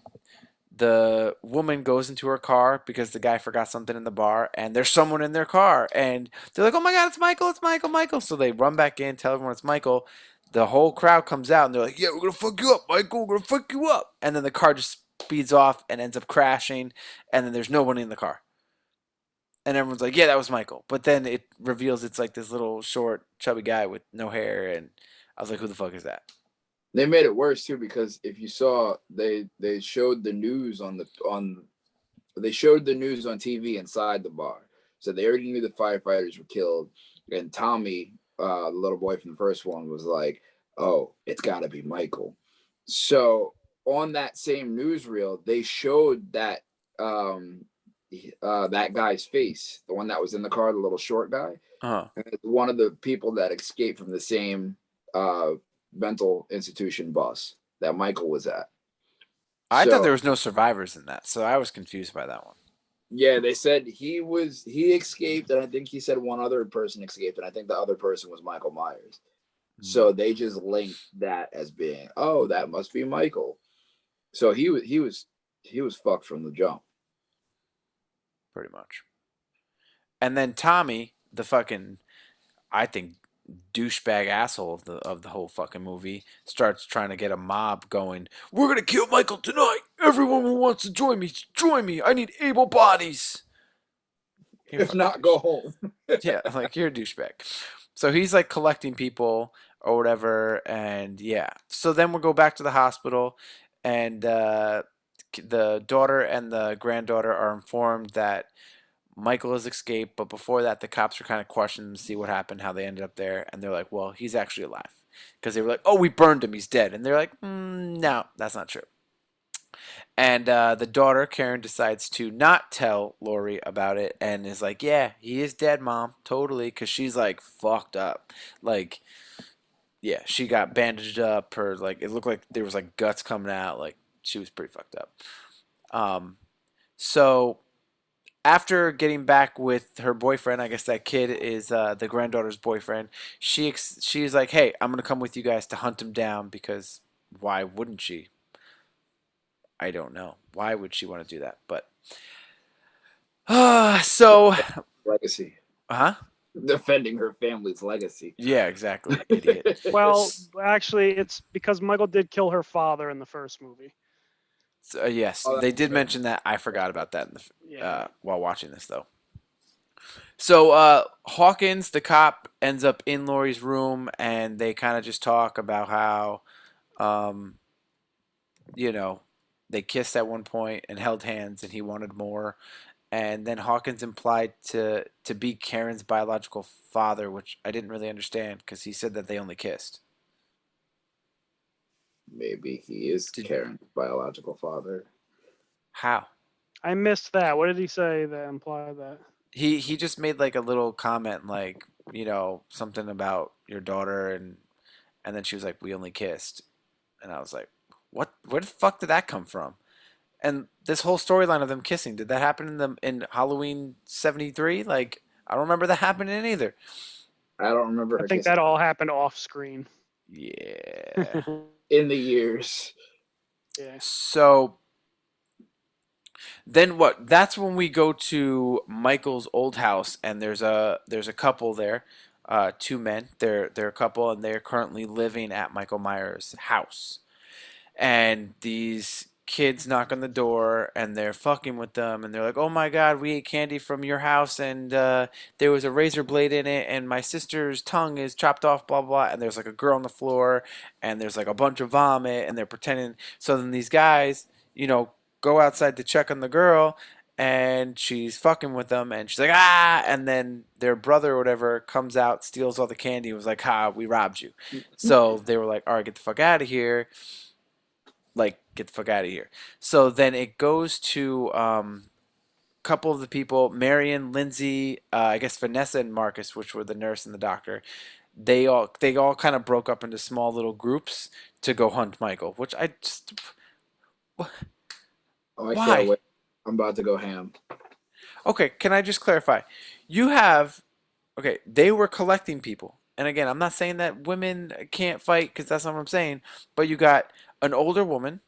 the woman goes into her car because the guy forgot something in the bar, and there's someone in their car, and they're like, "Oh my God, it's Michael! It's Michael! Michael!" So they run back in, tell everyone it's Michael. The whole crowd comes out, and they're like, "Yeah, we're gonna fuck you up, Michael! We're gonna fuck you up!" And then the car just speeds off and ends up crashing, and then there's nobody in the car, and everyone's like, "Yeah, that was Michael." But then it reveals it's like this little short, chubby guy with no hair, and I was like, "Who the fuck is that?" They made it worse too because if you saw, they showed the news on they showed the news on TV inside the bar, so they already knew the firefighters were killed. And Tommy, the little boy from the first one, was like, "Oh, it's got to be Michael." So on that same newsreel, they showed um, that guy's face, the one that was in the car, the little short guy, Uh huh. and it's one of the people that escaped from the same uh, mental institution bus that Michael was at. I thought there So was no survivors in that, so I was confused by that one. yeah, they said he escaped, and I think he said one other person escaped, and I think the other person was Michael Myers. Mm, So they just linked that as being, oh, that must be Michael. So he was fucked from the jump. pretty much. And then Tommy, the fucking, I think, douchebag asshole of the whole fucking movie, starts trying to get a mob going. We're gonna kill Michael tonight. Everyone who wants to join me, join me. I need able bodies. You're If fucking not, go home. yeah, like you're a douchebag. So he's like collecting people or whatever, and yeah. So then we'll go back to the hospital, and the daughter and the granddaughter are informed that Michael has escaped, but before that, the cops are kind of questioning to see what happened, how they ended up there, and they're like, "Well, he's actually alive," because they were like, "Oh, we burned him, he's dead," and they're like, "No, that's not true." And the daughter Karen decides to not tell Laurie about it, and is like, "Yeah, he is dead, mom, totally," because she's like fucked up, like yeah, she got bandaged up, her like it looked like there was like guts coming out, like she was pretty fucked up. Um, so after getting back with her boyfriend, I guess that kid is the granddaughter's boyfriend. She's like, "Hey, I'm gonna come with you guys to hunt him down because why wouldn't she? I don't know. Why would she want to do that? But so Legacy. huh? Defending her family's legacy. Yeah, exactly, idiot. Well, actually, it's because Michael did kill her father in the first movie. So, yes, Oh, they that's did right. mention that. I forgot about that in Yeah. while watching this though. So Hawkins, the cop, ends up in Laurie's room, and they kind of just talk about how um, you know, they kissed at one point and held hands, and he wanted more. And then Hawkins implied to be Karen's biological father, which I didn't really understand because he said that they only kissed. Maybe he is Did Karen's biological father. how? I missed that. What did he say that implied that? He just made like a little comment, like something about your daughter, and then she was like, "We only kissed," and I was like, "What? Where the fuck did that come from?" And this whole storyline of them kissing, did that happen in Halloween '73? Like, I don't remember that happening either. I don't remember I her think kissing that all happened off screen. Yeah. in the years. Yeah. So then what? That's when we go to Michael's old house, and there's a couple there, two men. They're a couple, and they're currently living at Michael Myers' house. And these kids knock on the door, and they're fucking with them, and they're like, "Oh my God, we ate candy from your house, and there was a razor blade in it, and my sister's tongue is chopped off, blah blah." And there's like a girl on the floor, and there's like a bunch of vomit, and they're pretending. So then these guys, you know, go outside to check on the girl, and she's fucking with them, and she's like, ah, and then their brother or whatever comes out, steals all the candy, and was like, ha, we robbed you. So they were like, all right, get the fuck out of here. Like, get the fuck out of here. So then it goes to couple of the people, Marion, Lindsay, I guess Vanessa and Marcus, which were the nurse and the doctor. They all kind of broke up into small little groups to go hunt Michael, which I just Oh, I can't why? wait. I'm about to go ham. Okay, can I just clarify? You have okay, they were collecting people. And again, I'm not saying that women can't fight because that's not what I'm saying, but you got an older woman,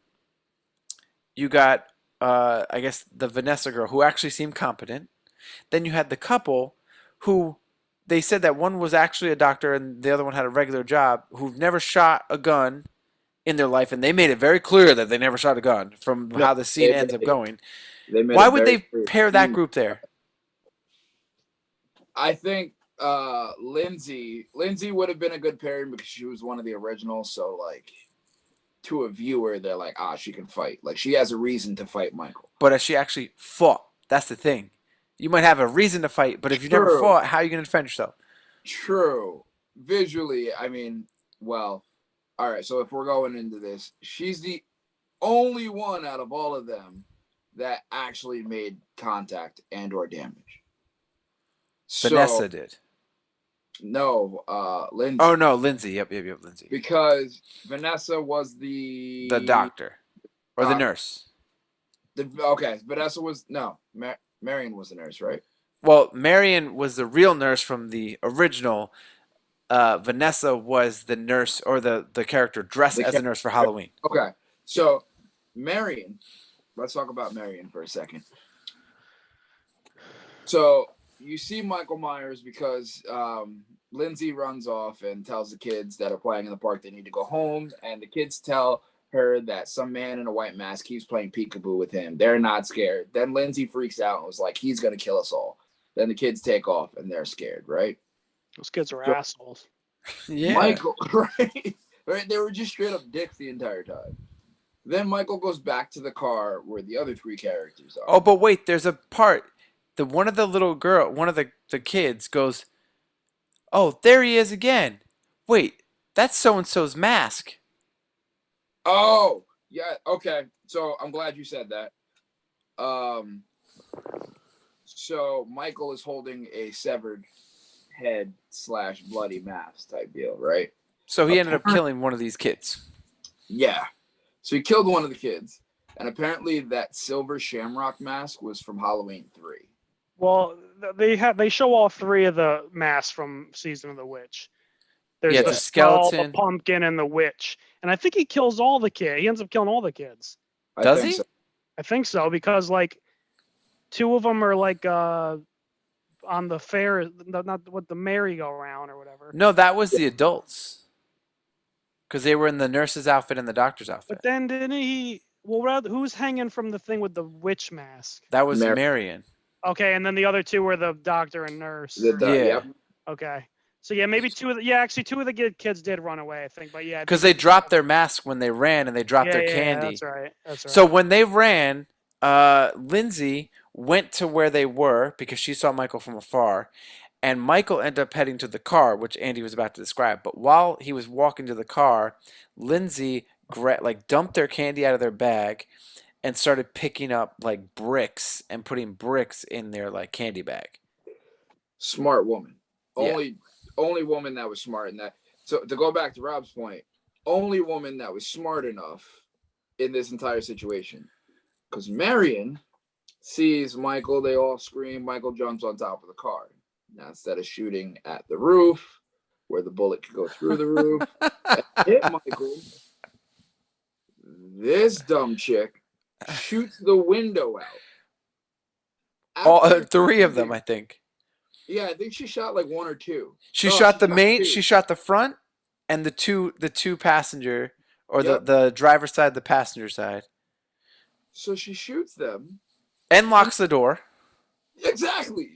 you got I guess the Vanessa girl who actually seemed competent. Then you had the couple who they said that one was actually a doctor and the other one had a regular job who've never shot a gun in their life, and they made it very clear that they never shot a gun from No, how the scene they ends made up it. going. They made Why it would very they clear. pair that group there? I think Lindsay would have been a good pairing because she was one of the originals. So like to a viewer, they're like, she can fight. Like she has a reason to fight Michael. But has she actually fought? That's the thing. You might have a reason to fight, but if you never True. fought, how are you going to defend yourself? True. Visually, I mean, well, all right. So if we're going into this, she's the only one out of all of them that actually made contact and or damage. Vanessa So did. no, Lindsay. Oh no, Lindsay. Yep, Lindsay. Because Vanessa was The the doctor or the nurse. okay. Vanessa was no. Marion was the nurse, right? Well, Marion was the real nurse from the original. Vanessa was the nurse or the character dressed as a nurse for Halloween. Okay, so Marion. Let's talk about Marion for a second. So you see Michael Myers because Lindsay runs off and tells the kids that are playing in the park they need to go home, and the kids tell her that some man in a white mask keeps playing peekaboo with him. They're not scared. Then Lindsay freaks out and was like, he's going to kill us all. Then the kids take off and they're scared, right? Those kids are assholes. Yeah. Michael, right? Right? They were just straight up dicks the entire time. Then Michael goes back to the car where the other three characters are. Oh, but wait, there's a part. One of the kids goes, "Oh, there he is again. Wait, that's so and so's mask." Oh, yeah. Okay. So I'm glad you said that. So Michael is holding a severed head / bloody mask type deal, right? So he ended up killing one of these kids. Yeah. So he killed one of the kids, and apparently that silver shamrock mask was from Halloween 3. Well, they show all three of the masks from Season of the Witch. There's Yeah, the it's a skull, skeleton. the pumpkin, and the witch. And I think he kills all the kids. He ends up killing all the kids. Does he? So. I think so because like two of them are like on the fair, not with the merry-go-round or whatever. No, that was the adults. Because they were in the nurse's outfit and the doctor's outfit. But then didn't he? Well, who's hanging from the thing with the witch mask? That was Marion. Okay, and then the other two were the doctor and nurse. Yeah. Yep. Okay. So yeah, maybe two of the kids did run away, I think, but yeah. Because they dropped their mask when they ran and they dropped their candy. That's right. So when they ran, Lindsay went to where they were because she saw Michael from afar, and Michael ended up heading to the car, which Andy was about to describe. But while he was walking to the car, Lindsay dumped their candy out of their bag and started picking up like bricks and putting bricks in their like candy bag. Smart woman. Yeah. Only woman that was smart in that. So to go back to Rob's point, only woman that was smart enough in this entire situation. Because Marion sees Michael, they all scream, Michael jumps on top of the car. Now instead of shooting at the roof, where the bullet could go through the roof, and hit Michael, this dumb chick shoots the window out. All three of them, I think. Yeah, I think she shot like one or two. She shot the front, and the two passenger, or the driver's side, the passenger side. So she shoots them. And locks the door. Exactly.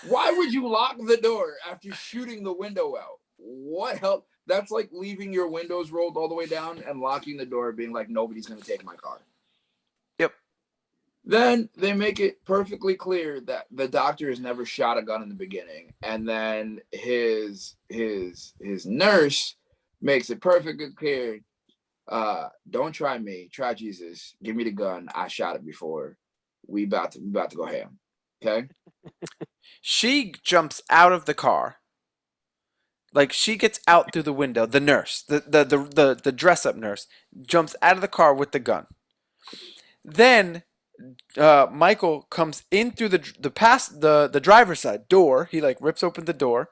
Why would you lock the door after shooting the window out? What help? That's like leaving your windows rolled all the way down and locking the door, being like, nobody's going to take my car. Yep. Then they make it perfectly clear that the doctor has never shot a gun in the beginning, and then his nurse makes it perfectly clear. Don't try me, try Jesus. Give me the gun. I shot it before. We about to go ham. Okay. She jumps out of the car. Like she gets out through the window. The nurse, the dress up nurse, jumps out of the car with the gun. Then Michael comes in through the driver's side door. He like rips open the door,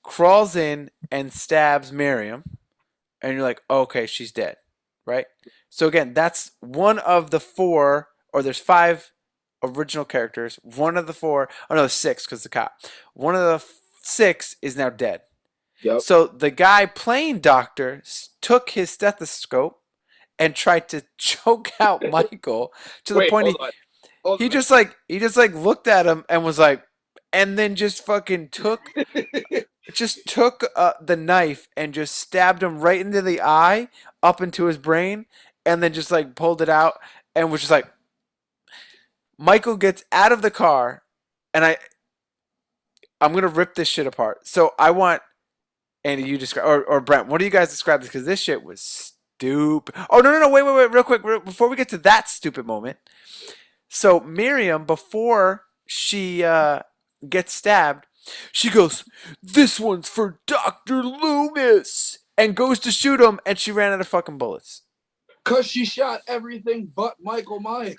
crawls in and stabs Miriam, and you're like, okay, she's dead, right? So again, that's one of the four, or there's five original characters. One of the four, oh no, six because the cop. One of the six is now dead. Yep. So the guy playing Doctor took his stethoscope and tried to choke out Michael to the Wait, point hold on. Hold he just like looked at him and was like, and then just fucking took the knife and just stabbed him right into the eye, up into his brain, and then just like pulled it out and was just like, Michael gets out of the car, and I'm gonna rip this shit apart. So I want Andy, you describe, or Brent, what do you guys describe this? Because this shit was stupid. Oh no, wait, real quick, before we get to that stupid moment. So Miriam, before she gets stabbed, she goes, "This one's for Dr. Loomis," and goes to shoot him, and she ran out of fucking bullets. Because she shot everything but Michael Myers.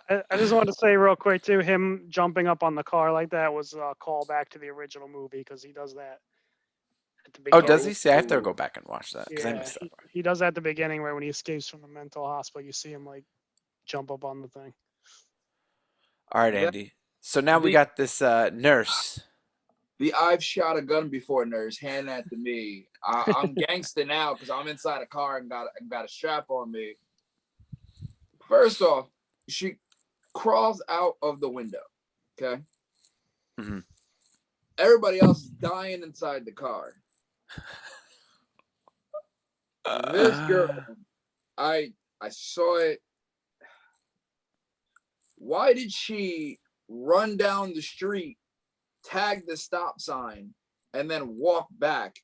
I just wanted to say real quick too, him jumping up on the car like that was a call back to the original movie because he does that at the Oh, beginning. does he? See, I have to go back and watch that because I Yeah, missed that part. he does that at the beginning right when he escapes from the mental hospital. You see him like jump up on the thing. All right, Andy. So now we got this nurse. The I've shot a gun before nurse, hand that to me. I'm gangster now because I'm inside a car and got a strap on me. First off, she crawls out of the window. Okay. Mm-hmm. Everybody else is dying inside the car. This girl, I saw it. Why did she run down the street, tag the stop sign, and then walk back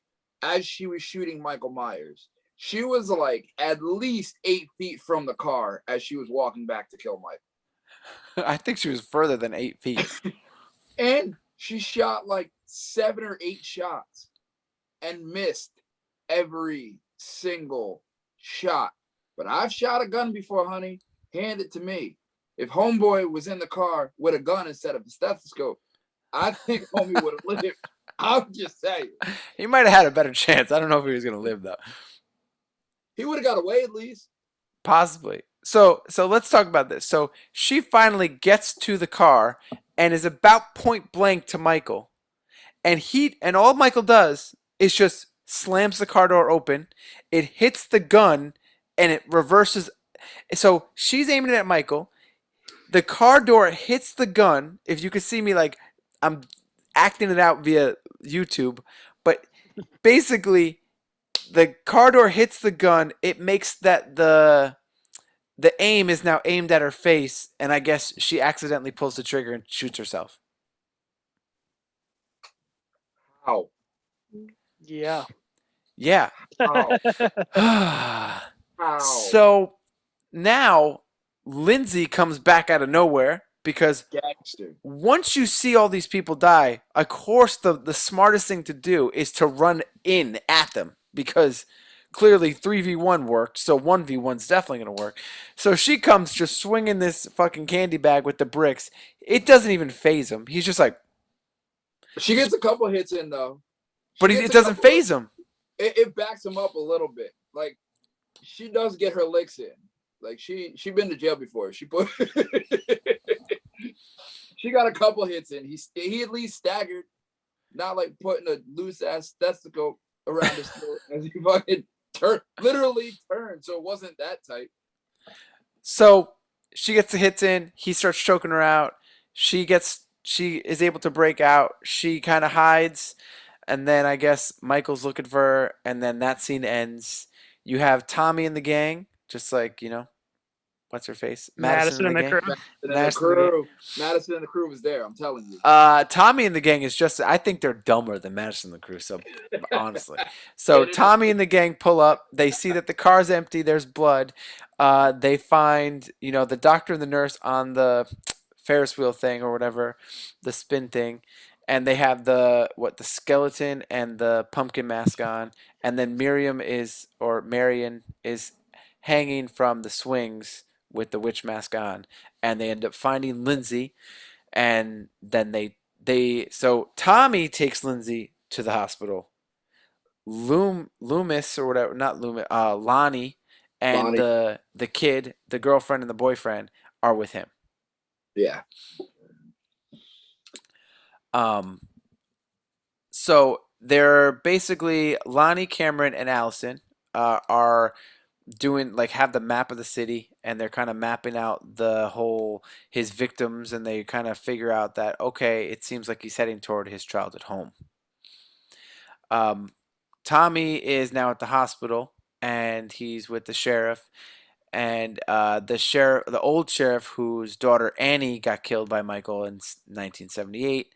as she was shooting Michael Myers? She was like at least 8 feet from the car as she was walking back to kill Michael. I think she was further than 8 feet. And she shot like 7 or 8 shots and missed every single shot. But I've shot a gun before, honey. Hand it to me. If homeboy was in the car with a gun instead of a stethoscope, I think homie would have lived. I'm just saying. He might have had a better chance. I don't know if he was going to live, though. He would have got away at least. Possibly. So let's talk about this. So she finally gets to the car and is about point blank to Michael. And all Michael does is just slams the car door open. It hits the gun and it reverses. So she's aiming it at Michael. The car door hits the gun. If you could see me, like, I'm acting it out via YouTube, but basically the car door hits the gun. It makes that the aim is now aimed at her face, and I guess she accidentally pulls the trigger and shoots herself. How? Yeah. Yeah. How? How? So now Lindsay comes back out of nowhere because Gangster. once you see all these people die, of course the smartest thing to do is to run in at them because clearly 3v1 worked, so 1v1's definitely going to work. So she comes just swinging this fucking candy bag with the bricks. It doesn't even phase him. He's just like... She gets a couple hits in, though. But it doesn't phase him. It backs him up a little bit. Like, she does get her licks in. Like, she been to jail before. She got a couple hits in. He at least staggered. Not like putting a loose-ass stethoscope around his throat as he fucking literally turned, so it wasn't that tight. So she gets the hits in. He starts choking her out. She is able to break out. She kind of hides, and then I guess Michael's looking for her, and then that scene ends. You have Tommy and the gang just like what's her face, Madison Madison in the and the gang. crew. Madison in the gang. Madison and the crew was there. I'm telling you. Tommy and the gang is just. I think they're dumber than Madison and the crew. So honestly, so It is. Tommy and the gang pull up. They see that the car's empty. There's blood. They find the doctor and the nurse on the Ferris wheel thing or whatever, the spin thing, and they have the skeleton and the pumpkin mask on, and then Marion is hanging from the swings with the witch mask on, and they end up finding Lindsay, and then so Tommy takes Lindsay to the hospital. Loomis or whatever, not Loomis, Lonnie and Lonnie. the kid, the girlfriend and the boyfriend are with him. Yeah. Um, so they're basically Lonnie, Cameron, and Allison are doing like have the map of the city, and they're kind of mapping out the whole his victims, and they kind of figure out that okay, it seems like he's heading toward his childhood home. Um, Tommy is now at the hospital, and he's with the sheriff, and the old sheriff whose daughter Annie got killed by Michael in 1978.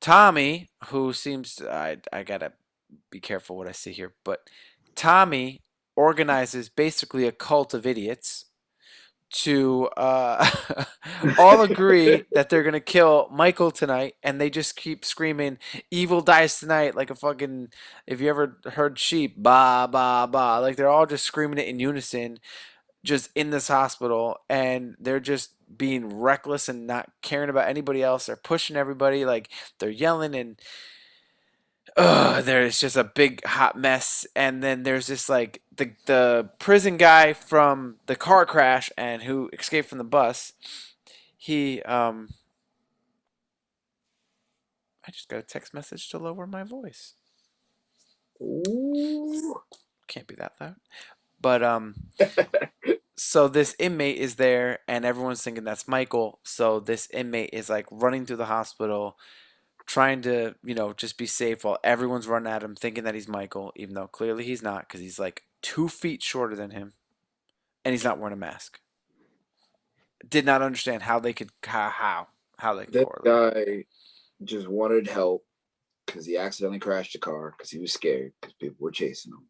Tommy, who seems I gotta be careful what I say here, but Tommy organizes basically a cult of idiots to all agree that they're gonna kill Michael tonight, and they just keep screaming, "Evil dies tonight!" Like a fucking. If you ever heard sheep, ba ba ba, like they're all just screaming it in unison, just in this hospital, and they're just being reckless and not caring about anybody else. They're pushing everybody, like they're yelling and there's just a big hot mess, and then there's this like the prison guy from the car crash and who escaped from the bus. He I just got a text message to lower my voice. Ooh. Can't be that loud. But so this inmate is there, and everyone's thinking that's Michael. So this inmate is like running through the hospital, trying to, just be safe while everyone's running at him, thinking that he's Michael, even though clearly he's not, because he's like 2 feet shorter than him, and he's not wearing a mask. Did not understand how they could how they could This correlate. guy just wanted help because he accidentally crashed a car because he was scared because people were chasing him.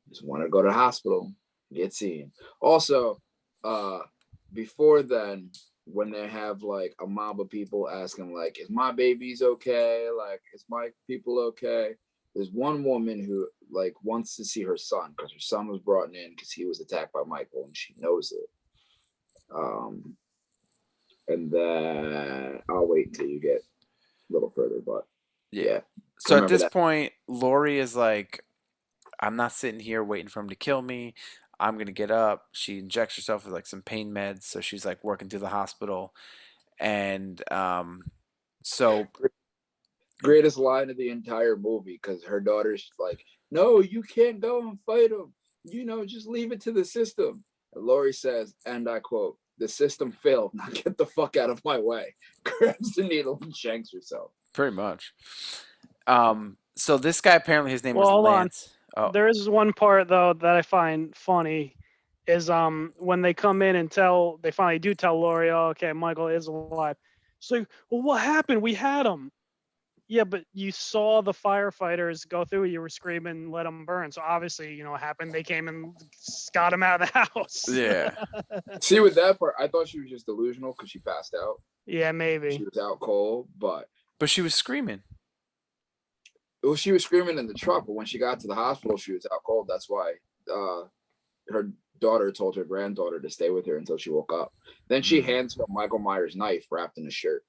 Just wanted to go to the hospital, get seen. Also, before then, when they have like a mob of people asking, like, "Is my babies okay? Like, is my people okay?" There's one woman who like wants to see her son because her son was brought in because he was attacked by Michael, and she knows it. Um, and then I'll wait until you get a little further, but Yeah. yeah, So at remember this that. point, Lori is like, I'm not sitting here waiting for him to kill me. I'm gonna get up. She injects herself with like some pain meds, so she's like working through the hospital, and so Greatest line of the entire movie because her daughter's like, "No, you can't go and fight him. Just leave it to the system." And Laurie says, and I quote, "The system failed. Now get the fuck out of my way." Grabs the needle and shanks herself. pretty much. So this guy apparently his name Well, was hold on. Lance. Oh, There is one part though that I find funny is when they come in and they finally do tell Laurie, "Oh, okay, Michael is alive." So, well, what happened? We had him. Yeah, but you saw the firefighters go through. You were screaming, "Let him burn!" So obviously, you know what happened. They came and got him out of the house. yeah. See, with that part, I thought she was just delusional because she passed out. Yeah, She maybe. was out cold, but But she was screaming. she was screaming in the truck. But when she got to the hospital, she was out cold. That's why her daughter told her granddaughter to stay with her until she woke up. Then she hands her Michael Myers' knife wrapped in a shirt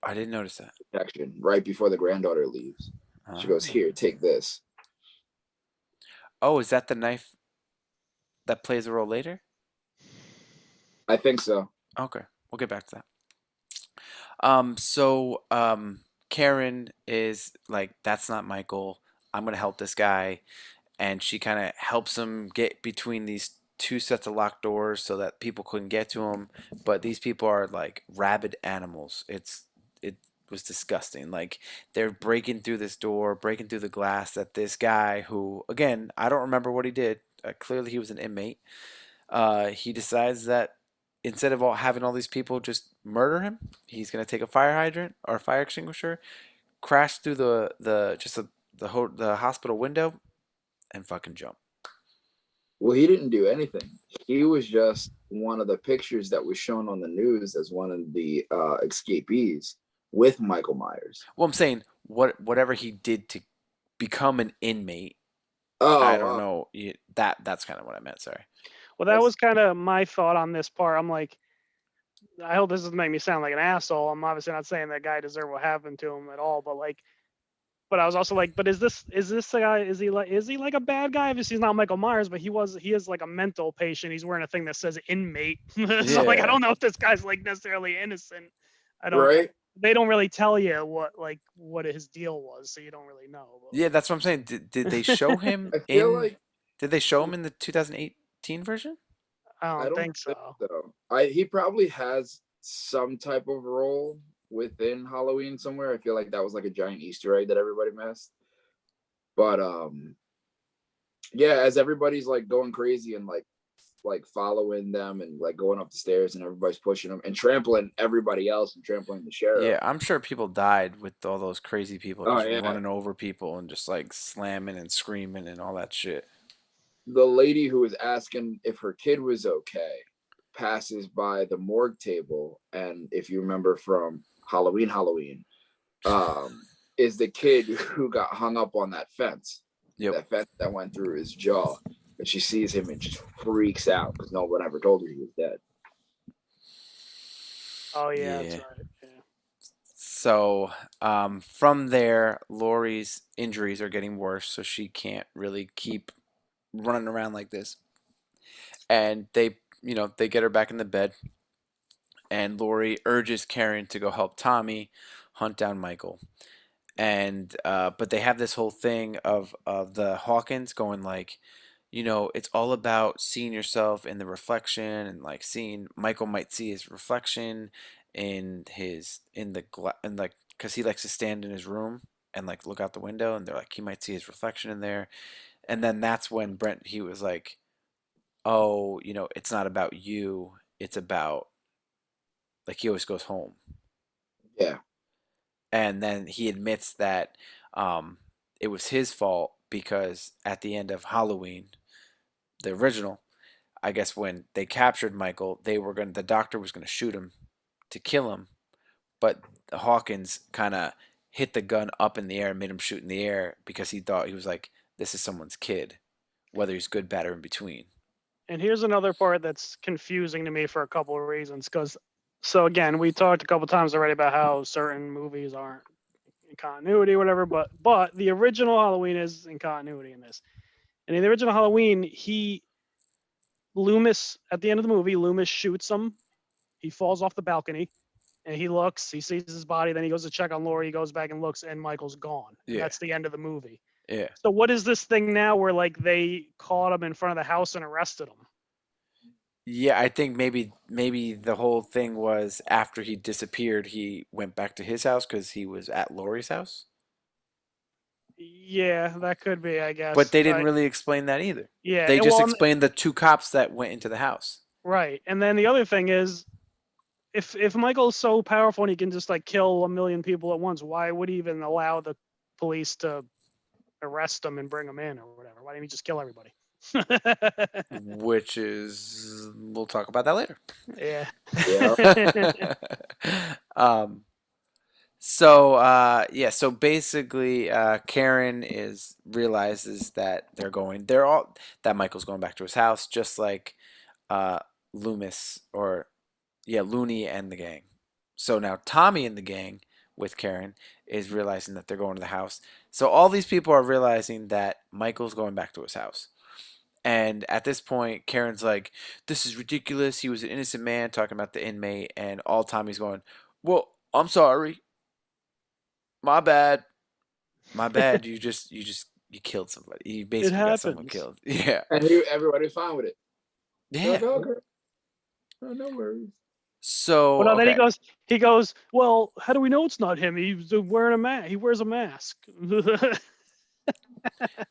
I didn't notice that. protection right before the granddaughter leaves. She goes, Oh. "Here, take this." Oh, is that the knife that plays a role later? I think so. Okay, we'll get back to that. Karen is like, that's not Michael. I'm gonna help this guy, and she kind of helps him get between these two sets of locked doors so that people couldn't get to him. But these people are like rabid animals. It was disgusting. Like they're breaking through this door, breaking through the glass. That this guy, who again I don't remember what he did. clearly he was an inmate. He decides that instead of having all these people just murder him, he's gonna take a fire hydrant or a fire extinguisher, crash through the hospital window, and fucking jump. Well, he didn't do anything. He was just one of the pictures that was shown on the news as one of the escapees with Michael Myers. Well, I'm saying whatever he did to become an inmate. I Oh, don't know. That's kind of what I meant. Sorry. Well, that that's was kind of my thought on this part. I'm like, I hope this doesn't make me sound like an asshole. I'm obviously not saying that guy deserved what happened to him at all, but like, but I was also like, but is this a guy? Is he like a bad guy? Obviously, he's not Michael Myers, but he is like a mental patient. He's wearing a thing that says inmate. So like, I Yeah. don't know if this guy's like necessarily innocent. I don't. right. They don't really tell you what his deal was, so you don't really know. But Yeah, like, that's what I'm saying. Did they show him I feel in? like Did they show him in the 2018 version? I I don't don't think think so. so. He probably has some type of role within Halloween somewhere. I feel like that was like a giant Easter egg that everybody missed. But yeah, as everybody's like going crazy and like following them and like going up the stairs and everybody's pushing them and trampling everybody else and trampling the sheriff. Yeah, I'm sure people died with all those crazy people Oh just yeah. running over people and just like slamming and screaming and all that shit. The lady who was asking if her kid was okay passes by the morgue table, and if you remember from Halloween, is the kid who got hung up on that fence, Yep. that fence that went through his jaw. And she sees him and just freaks out because no one ever told her he was dead. Oh yeah, that's Yeah. right. Yeah. So from there, Laurie's injuries are getting worse, so she can't really keep running around like this. And they get her back in the bed, and Laurie urges Karen to go help Tommy hunt down Michael. And but they have this whole thing of the Hawkins going like, it's all about seeing yourself in the reflection, and like seeing Michael might see his reflection in the and like because he likes to stand in his room and like look out the window, and they're like he might see his reflection in there. And then that's when Brent, he was like, oh, it's not about you, it's about, like, he always goes home. Yeah. And then he admits that it was his fault because at the end of Halloween, the original, I guess when they captured Michael, the doctor was gonna shoot him to kill him, but Hawkins kind of hit the gun up in the air and made him shoot in the air because he thought, he was like, this is someone's kid, whether he's good, bad, or in between. And here's another part that's confusing to me for a couple of reasons. Because, so again, we talked a couple times already about how certain movies aren't in continuity or whatever, but the original Halloween is in continuity in this. And in the original Halloween, Loomis, at the end of the movie, Loomis shoots him. He falls off the balcony, and he looks. He sees his body. Then he goes to check on Laurie. He goes back and looks, and Michael's gone. And Yeah, that's the end of the movie. yeah. So what is this thing now where like they caught him in front of the house and arrested him? Yeah, I think maybe the whole thing was after he disappeared, he went back to his house because he was at Laurie's house. Yeah, that could be, I But guess. they didn't really explain that either. Yeah, They just well, explained the two cops that went into the house. right. And then the other thing is, if Michael's so powerful and he can just like kill a million people at once, why would he even allow the police to arrest him and bring him in or whatever? Why didn't he just kill everybody? Which is, we'll talk about that later. Yeah. Yeah. um, so basically, Karen realizes that that Michael's going back to his house, just like uh, Loomis, or yeah, Looney and the gang. So now Tommy and the gang with Karen is realizing that they're going to the house. So all these people are realizing that Michael's going back to his house. And at this point, Karen's like, this is ridiculous. He was an innocent man, talking about the inmate. And all Tommy's going, well, I'm sorry. My bad. My bad. You killed somebody. You It basically got someone happens. killed. Yeah. And everybody's fine with it. They're Yeah. like, okay. Oh, no worries. So, But no, then okay. he goes, well, how do we know it's not him? He's wearing a mask. He wears a mask.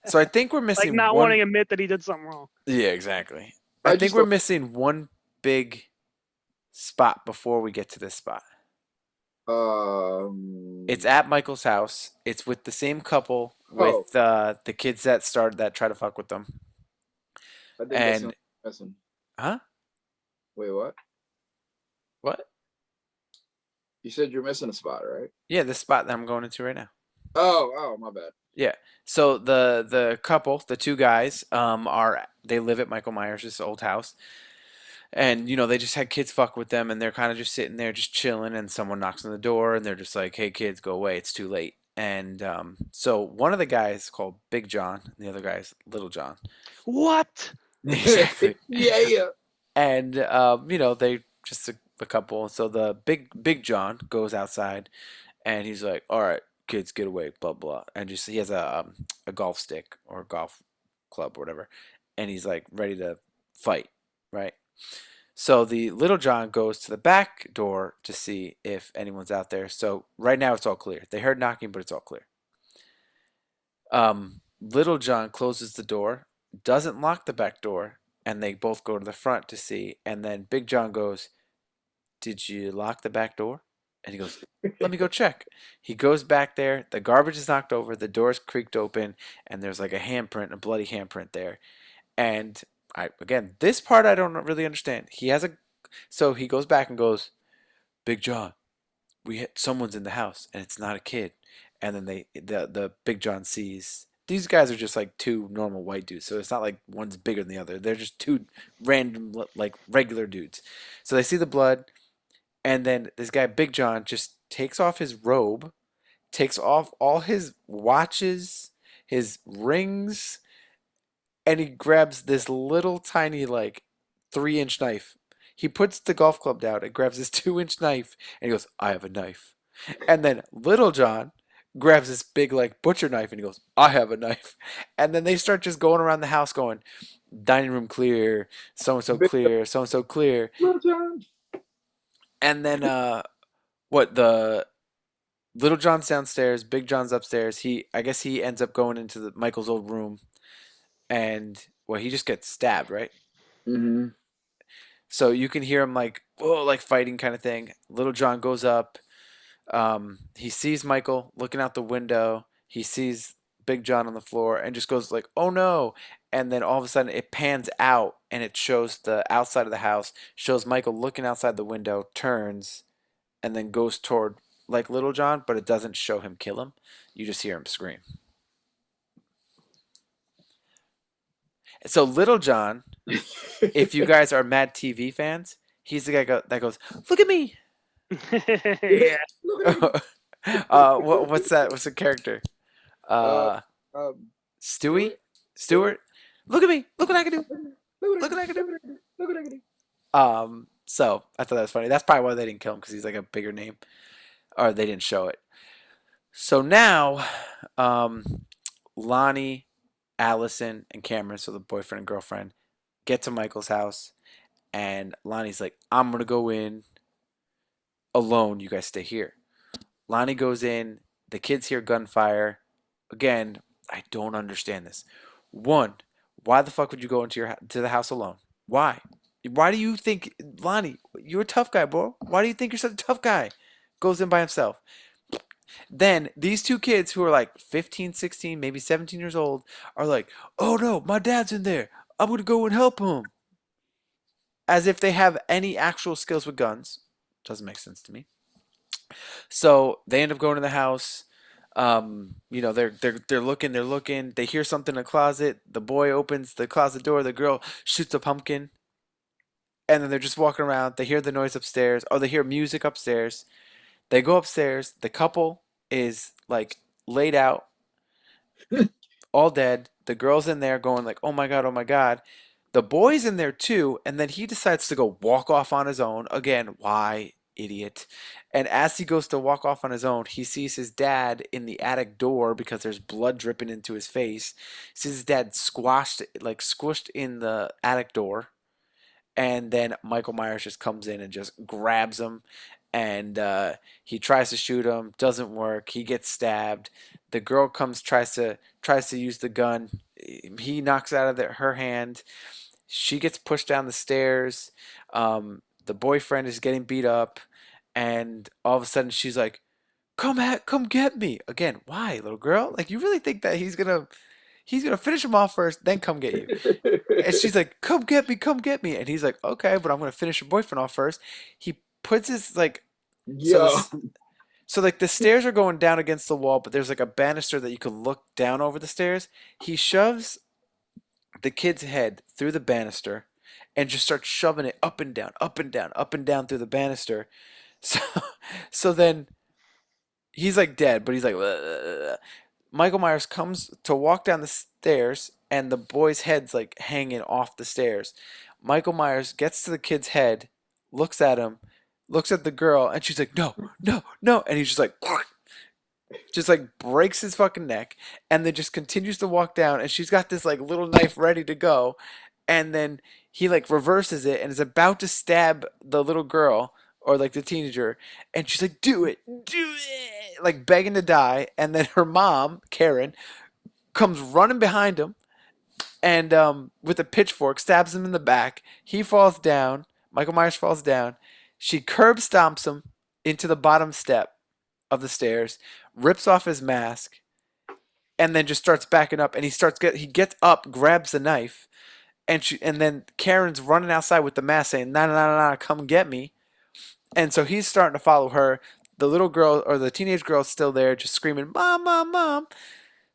So I think we're Like missing not one. wanting to admit that he did something wrong. Yeah, exactly. I I think just we're don't. missing one big spot before we get to this spot. It's Um. at Michael's house. It's with the same couple Oh, with the kids that try to fuck with them. I think that's And not missing. huh? Wait, what? What? You said you're missing a spot, right? Yeah, the spot that I'm going into right now. Oh, my bad. Yeah. So the couple, the two guys, are they live at Michael Myers' old house, and they just had kids fuck with them, and they're kind of just sitting there just chilling, and someone knocks on the door, and they're just like, "Hey kids, go away, it's too late." And so one of the guys called Big John, and the other guy's Little John. What? Exactly. Yeah. And they just a couple. So the big John goes outside, and he's like, "All right, kids, get away, blah blah." And just he has a golf stick or a golf club or whatever, and he's like ready to fight, right? So the Little John goes to the back door to see if anyone's out there. So right now it's all clear. They heard knocking, but it's all clear. Little John closes the door, doesn't lock the back door, and they both go to the front to see. And then Big John goes, "Did you lock the back door?" And he goes, "Let me go check." He goes back there. The garbage is knocked over. The door's creaked open, and there's like a handprint, a bloody handprint there. And again, this part I don't really understand. So he goes back and goes, "Big John, someone's in the house, and it's not a kid." And then the Big John sees these guys are just like two normal white dudes, so it's not like one's bigger than the other. They're just two random like regular dudes. So they see the blood, and then this guy Big John just takes off his robe, takes off all his watches, his rings, and he grabs this little tiny like 3-inch knife. He puts the golf club down and grabs this 2-inch knife, and he goes, "I have a knife." And then Little John grabs this big like butcher knife, and he goes, "I have a knife." And then they start just going around the house going, "Dining room clear, so and so Big clear, so and so clear." Little John. And then what the Little John's downstairs, Big John's upstairs. I guess he ends up going into the Michael's old room, and well, he just gets stabbed, right? Mm-hmm. So you can hear him like, oh, like fighting kind of thing. Little John goes up. He sees Michael looking out the window. He sees Big John on the floor and just goes like, "Oh no!" And then all of a sudden it pans out and it shows the outside of the house. Shows Michael looking outside the window, turns, and then goes toward like Little John, but it doesn't show him kill him. You just hear him scream. So Little John, if you guys are Mad TV fans, he's the guy that goes, "Look at me." Yeah. Look at me. What's that? What's the character? Uh, Uh, Stewart. Stewie, Stewart. Stewart. Look at me. Look what I can do. Look at Look me. what I can do. Look at me. Look at me. So I thought that was funny. That's probably why they didn't kill him because he's like a bigger name, or they didn't show it. So now, um, Lonnie, Allison, and Cameron, so the boyfriend and girlfriend, get to Michael's house, and Lonnie's like, "I'm gonna go in alone. You guys stay here." Lonnie goes in. The kids hear gunfire. Again, I don't understand this. One, why the fuck would you go into to the house alone? Why? Why do you think Lonnie? You're a tough guy, bro. Why do you think you're such a tough guy? Goes in by himself. Then these two kids who are like 15, 16, maybe 17 years old are like, "Oh no, my dad's in there. I'm gonna go and help him." As if they have any actual skills with guns. Doesn't make sense to me. So they end up going to the house. They're looking, they're looking. They hear something in the closet. The boy opens the closet door. The girl shoots a pumpkin, and then they're just walking around. They hear the noise upstairs, or they hear music upstairs. They go upstairs. The couple is like laid out, all dead. The girl's in there going like, "Oh my god, oh my god." The boy's in there too, and then he decides to go walk off on his own. Again, why, idiot? And as he goes to walk off on his own, he sees his dad in the attic door because there's blood dripping into his face. He sees his dad squished in the attic door. And then Michael Myers just comes in and just grabs him. and he tries to shoot him, doesn't work. He gets stabbed. The girl comes, tries to use the gun. He knocks it out of her hand. She gets pushed down the stairs. The boyfriend is getting beat up, and all of a sudden she's like, come get me again. Why, little girl? Like, you really think that he's gonna finish him off first, then come get you? And she's like, come get me. And he's like, okay, but I'm gonna finish your boyfriend off first. He puts his like, so Yo. this, so like the stairs are going down against the wall, but there's like a banister that you can look down over the stairs. He shoves the kid's head through the banister and just starts shoving it up and down, up and down, up and down through the banister. So, so then he's like dead, but he's like, "Ugh." Michael Myers comes to walk down the stairs, and the boy's head's like hanging off the stairs. Michael Myers gets to the kid's head, looks at him, looks at the girl, and she's like, no, no, no. And he's just like breaks his fucking neck, and then just continues to walk down, and she's got this like little knife ready to go, and then he like reverses it and is about to stab the little girl or like the teenager, and she's like, do it, like begging to die. And then her mom, Karen, comes running behind him, and with a pitchfork stabs him in the back. He falls down. Michael Myers falls down. She curb stomps him into the bottom step of the stairs, rips off his mask, and then just starts backing up. And he gets up, grabs the knife, and then Karen's running outside with the mask saying, "No, no, no, no, come get me." And so he's starting to follow her. The little girl or the teenage girl's still there, just screaming, "Mom, mom, mom!"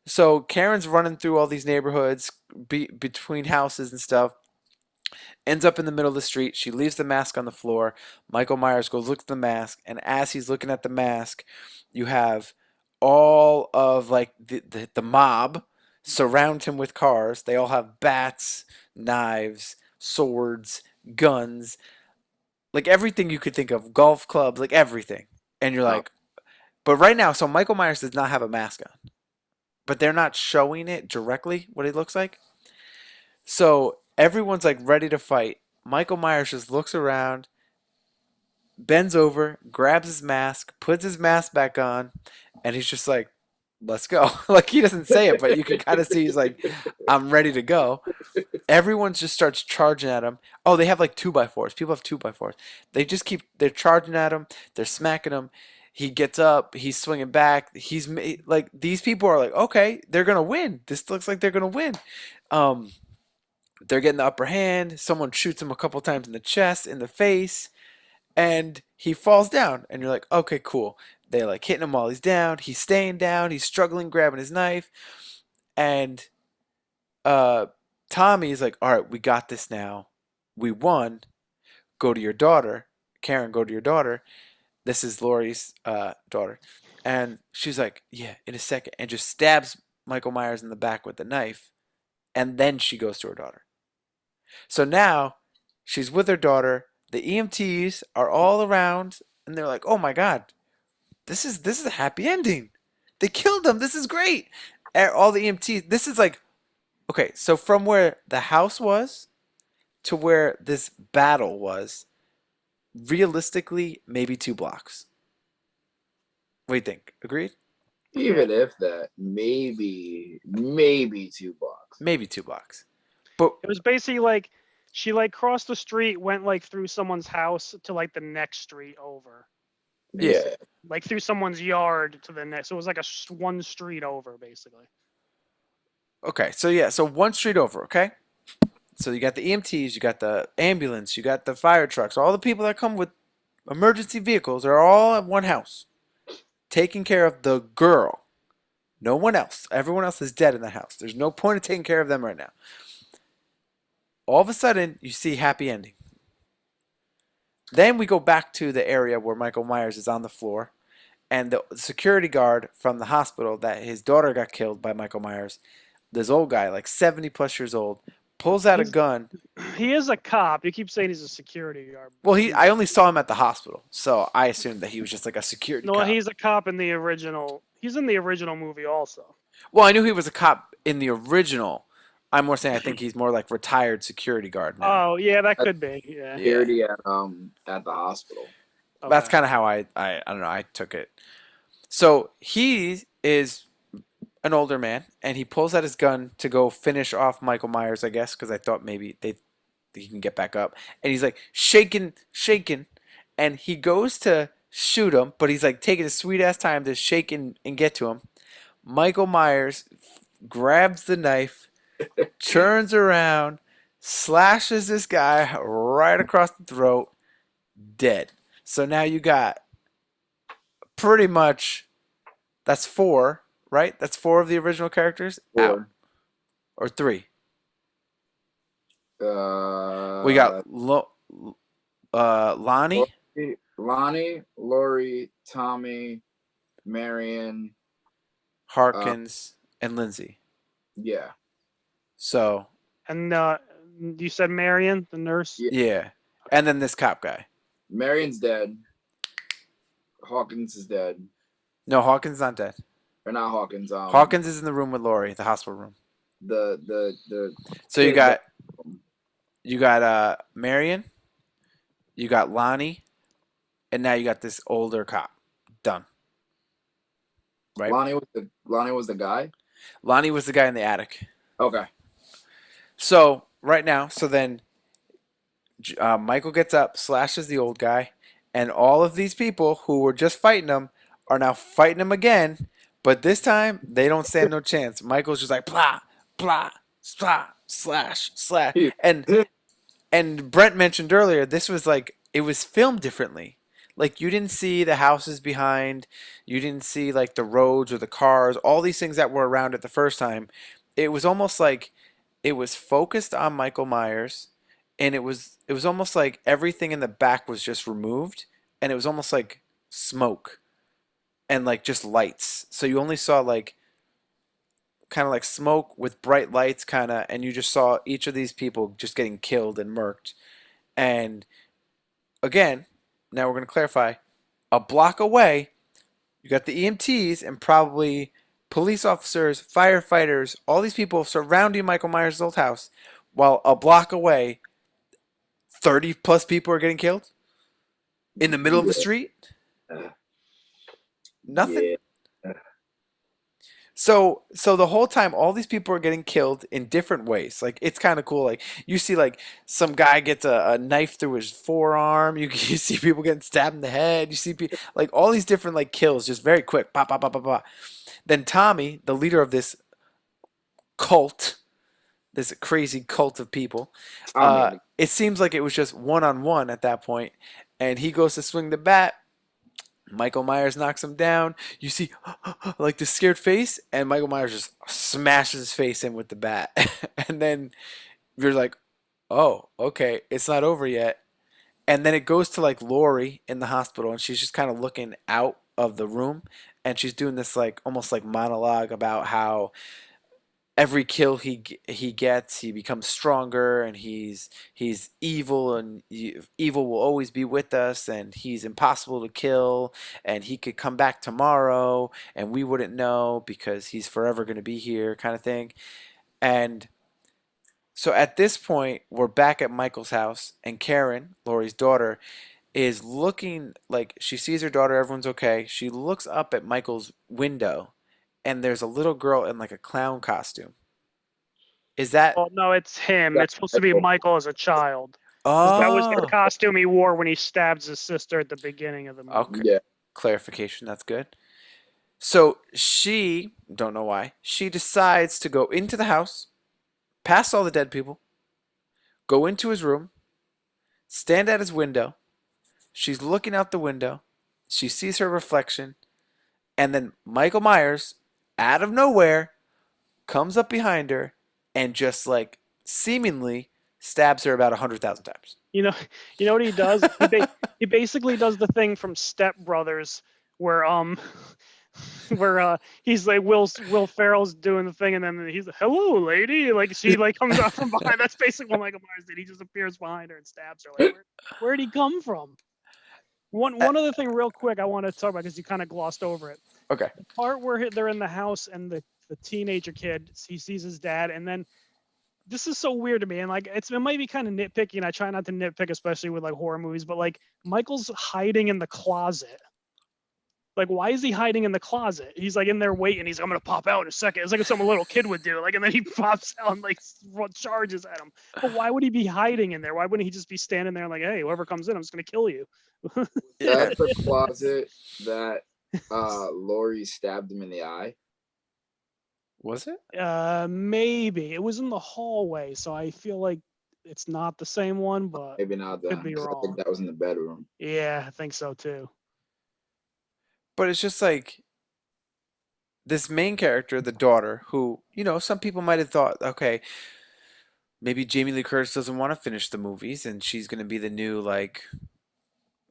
So Karen's running through all these neighborhoods, between houses and stuff. Ends up in the middle of the street. She leaves the mask on the floor. Michael Myers goes look at the mask, and as he's looking at the mask, you have all of like the mob surround him with cars. They all have bats, knives, swords, guns, like everything you could think of, golf clubs, like everything. And you're Oh, like, but right now, so Michael Myers does not have a mask on, but they're not showing it directly what it looks like. So everyone's like ready to fight. Michael Myers just looks around, bends over, grabs his mask, puts his mask back on, and he's just like, let's go. Like, he doesn't say it, but you can kind of see he's like, I'm ready to go. Everyone just starts charging at him. Oh, they have like 2x4s. People have 2x4s. They're charging at him. They're smacking him. He gets up. He's swinging back. Like, these people are like, okay, they're going to win. This looks like they're going to win. Um, they're getting the upper hand. Someone shoots him a couple times in the chest, in the face, and he falls down. And you're like, okay, cool. They're like hitting him while he's down. He's staying down. He's struggling, grabbing his knife. And uh, Tommy's like, all right, we got this now. We won. Go to your daughter. Karen, go to your daughter. This is Laurie's daughter. And she's like, yeah, in a second. And just stabs Michael Myers in the back with the knife. And then she goes to her daughter. So now she's with her daughter. The EMTs are all around, and they're like, "Oh my God, this is a happy ending. They killed him. This is great." All the EMTs. This is like, okay. So from where the house was to where this battle was, realistically, maybe 2 blocks. What do you think? Agreed? even if that, maybe 2 blocks. Maybe 2 blocks. But It was basically like she like crossed the street, went like through someone's house to like the next street over, yeah. like through someone's yard to the next. So it was like one street over, basically. Okay. So yeah. So one street over. Okay. So you got the EMTs, you got the ambulance, you got the fire trucks, all the people that come with emergency vehicles are all at one house, taking care of the girl. No one else. Everyone else is dead in the house. There's no point in taking care of them right now. All of a sudden, you see happy ending. Then we go back to the area where Michael Myers is on the floor, and the security guard from the hospital that his daughter got killed by Michael Myers, this old guy, like 70 plus years old, pulls out a He's- gun. He is a cop. You keep saying he's a security guard. Well, I only saw him at the hospital, so I assumed that he was just like a security No, cop. he's a cop in the original. He's in the original movie also. Well, I knew he was a cop in the original. I'm more saying I think he's more like retired security guard now. Oh yeah, that could be. Yeah. Security at the hospital. That's Okay. kind of how I don't know, I took it. So he is an older man, and he pulls out his gun to go finish off Michael Myers, I guess, because I thought maybe he can get back up. And he's like shaking, shaking, and he goes to shoot him, but he's like taking a sweet ass time to shake and get to him. Michael Myers grabs the knife, turns around, slashes this guy right across the throat, dead. So now you got pretty much that's four, right? That's four of the original characters out, Or or three. We uh, got Lonnie, Lonnie, Laurie, Tommy, Marion. Harkins, and Lindsay. Yeah, So And you said Marion, the nurse. yeah. yeah, and then this cop guy. Marion's dead. Hawkins is dead. No, Hawkins is not dead. Or not Hawkins. Hawkins is in the room with Laurie, the hospital room. The So you kid that- got Marion, you got Lonnie, and now you got this older cop. Done. Right. Lonnie was the guy. Lonnie was the guy in the attic. Okay. So right now, so then Michael gets up, slashes the old guy, and all of these people who were just fighting him are now fighting him again. But this time, they don't stand no chance. Michael's just like blah, blah, blah, slash, slash, and Brent mentioned earlier this was like it was filmed differently. Like you didn't see the houses behind, you didn't see like the roads or the cars, all these things that were around it the first time. It was almost like it was focused on Michael Myers, and it was almost like everything in the back was just removed, and it was almost like smoke and like just lights. So you only saw like kind of like smoke with bright lights kind of, and you just saw each of these people just getting killed and murked. And again, now we're going to clarify, a block away you got the EMTs and probably police officers, firefighters, all these people surrounding Michael Myers' old house, while a block away 30 plus people are getting killed in the middle of the street. Nothing. Yeah. So the whole time, all these people are getting killed in different ways. Like it's kind of cool. Like you see, like some guy gets a knife through his forearm. You see people getting stabbed in the head. You see like all these different like kills, just very quick. Pop, pop, pop, pop, pop. Then Tommy, the leader of this cult, this crazy cult of people, Tommy. it seems like it was just one on one at that point, and he goes to swing the bat. Michael Myers knocks him down. You see, like this scared face, and Michael Myers just smashes his face in with the bat. And then you're like, oh, okay, it's not over yet. And then it goes to like Laurie in the hospital, and she's just kind of looking out of the room, and she's doing this like almost like monologue about how every kill he gets, he becomes stronger, and he's evil, and evil will always be with us, and he's impossible to kill, and he could come back tomorrow, and we wouldn't know because he's forever going to be here, kind of thing. And so at this point, we're back at Michael's house, and Karen, Laurie's daughter, is looking like she sees her daughter, everyone's okay. She looks up at Michael's window, and there's a little girl in like a clown costume. Is that Well, no, it's him. It's supposed to be Michael as a child. 'Cause that was the oh costume he wore when he stabs his sister at the beginning of the movie. okay, Yeah. clarification, that's good. So she, don't know why, she decides to go into the house, past all the dead people, go into his room, stand at his window. She's looking out the window. She sees her reflection, and then Michael Myers, out of nowhere, comes up behind her and just like seemingly stabs her about 100,000 times. You know, you know what he does? He basically does the thing from Step Brothers where where he's like Will Ferrell's doing the thing, and then he's like, "Hello, lady," like she like comes out from behind. That's basically what Michael Myers did. He just appears behind her and stabs her. Like, where'd he come from? One other thing, real quick, I want to talk about because you kind of glossed over it. Okay. The part where they're in the house and the teenager kid, he sees his dad, and then this is so weird to me, and like it might be kind of nitpicky, and I try not to nitpick, especially with like horror movies, but like Michael's hiding in the closet. Like, why is he hiding in the closet? He's like in there waiting. He's like, I'm gonna pop out in a second. It's like some little kid would do. Like, and then he pops out and like charges at him. But why would he be hiding in there? Why wouldn't he just be standing there like, hey, whoever comes in, I'm just gonna kill you? Yeah. That's the closet that Laurie stabbed him in the eye. Was it? Maybe it was in the hallway, so I feel like it's not the same one, but Maybe not could then, be 'cause I think wrong. that was in the bedroom. Yeah, I think so too. But it's just like this main character, the daughter, who, some people might have thought, okay, maybe Jamie Lee Curtis doesn't want to finish the movies and she's going to be the new, like,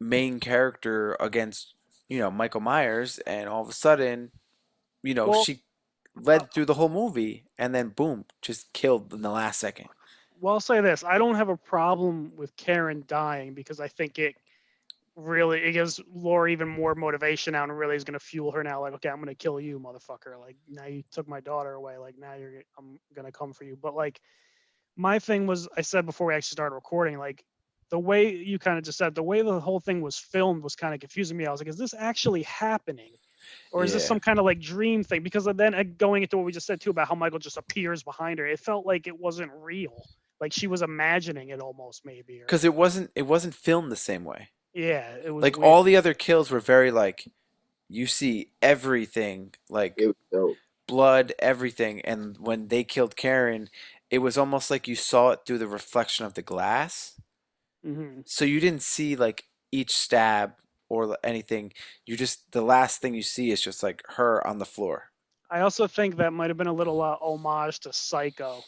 main character against, Michael Myers. And all of a sudden, Well, she uh, led through the whole movie and then boom, just killed in the last second. well, I'll say this: I don't have a problem with Karen dying because I think it gives Laura even more motivation now, and really is going to fuel her now. Like, okay, I'm going to kill you, motherfucker. Like, now you took my daughter away. Like, now I'm going to come for you. But like, my thing was, I said before we actually started recording, like, the way you kind of just said, the way the whole thing was filmed was kind of confusing me. I was like, is this actually happening? Or is this Yeah. some kind of like dream thing? Because then going into what we just said too about how Michael just appears behind her, it felt like it wasn't real. Like she was imagining it almost, maybe. Or Because it wasn't filmed the same way. yeah, it was Like weird. all the other kills were very like you see everything, It like was dope. blood, everything. And when they killed Karen, it was almost like you saw it through the reflection of the glass. Hmm. So you didn't see like each stab or anything. You just the last thing you see is just like her on the floor. I also think that might have been a little homage to Psycho.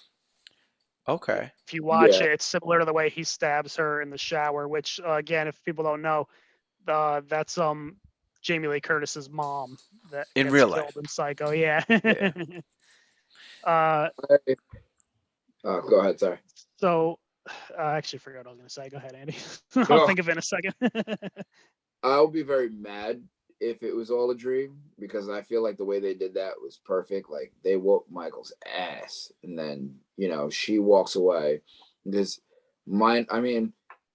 Okay. If you watch Yeah, it, it's similar to the way he stabs her in the shower. Which again, if people don't know, that's Jamie Lee Curtis's mom that In gets real killed life. in Psycho. Yeah. Yeah. uh, I, go ahead, sorry. so I actually forgot what I was going to say. Go ahead, Andy. I'll Oh, think of it in a second. I'll be very mad if it was all a dream because I feel like the way they did that was perfect. Like they whooped Michael's ass, and then she walks away because mine. I mean,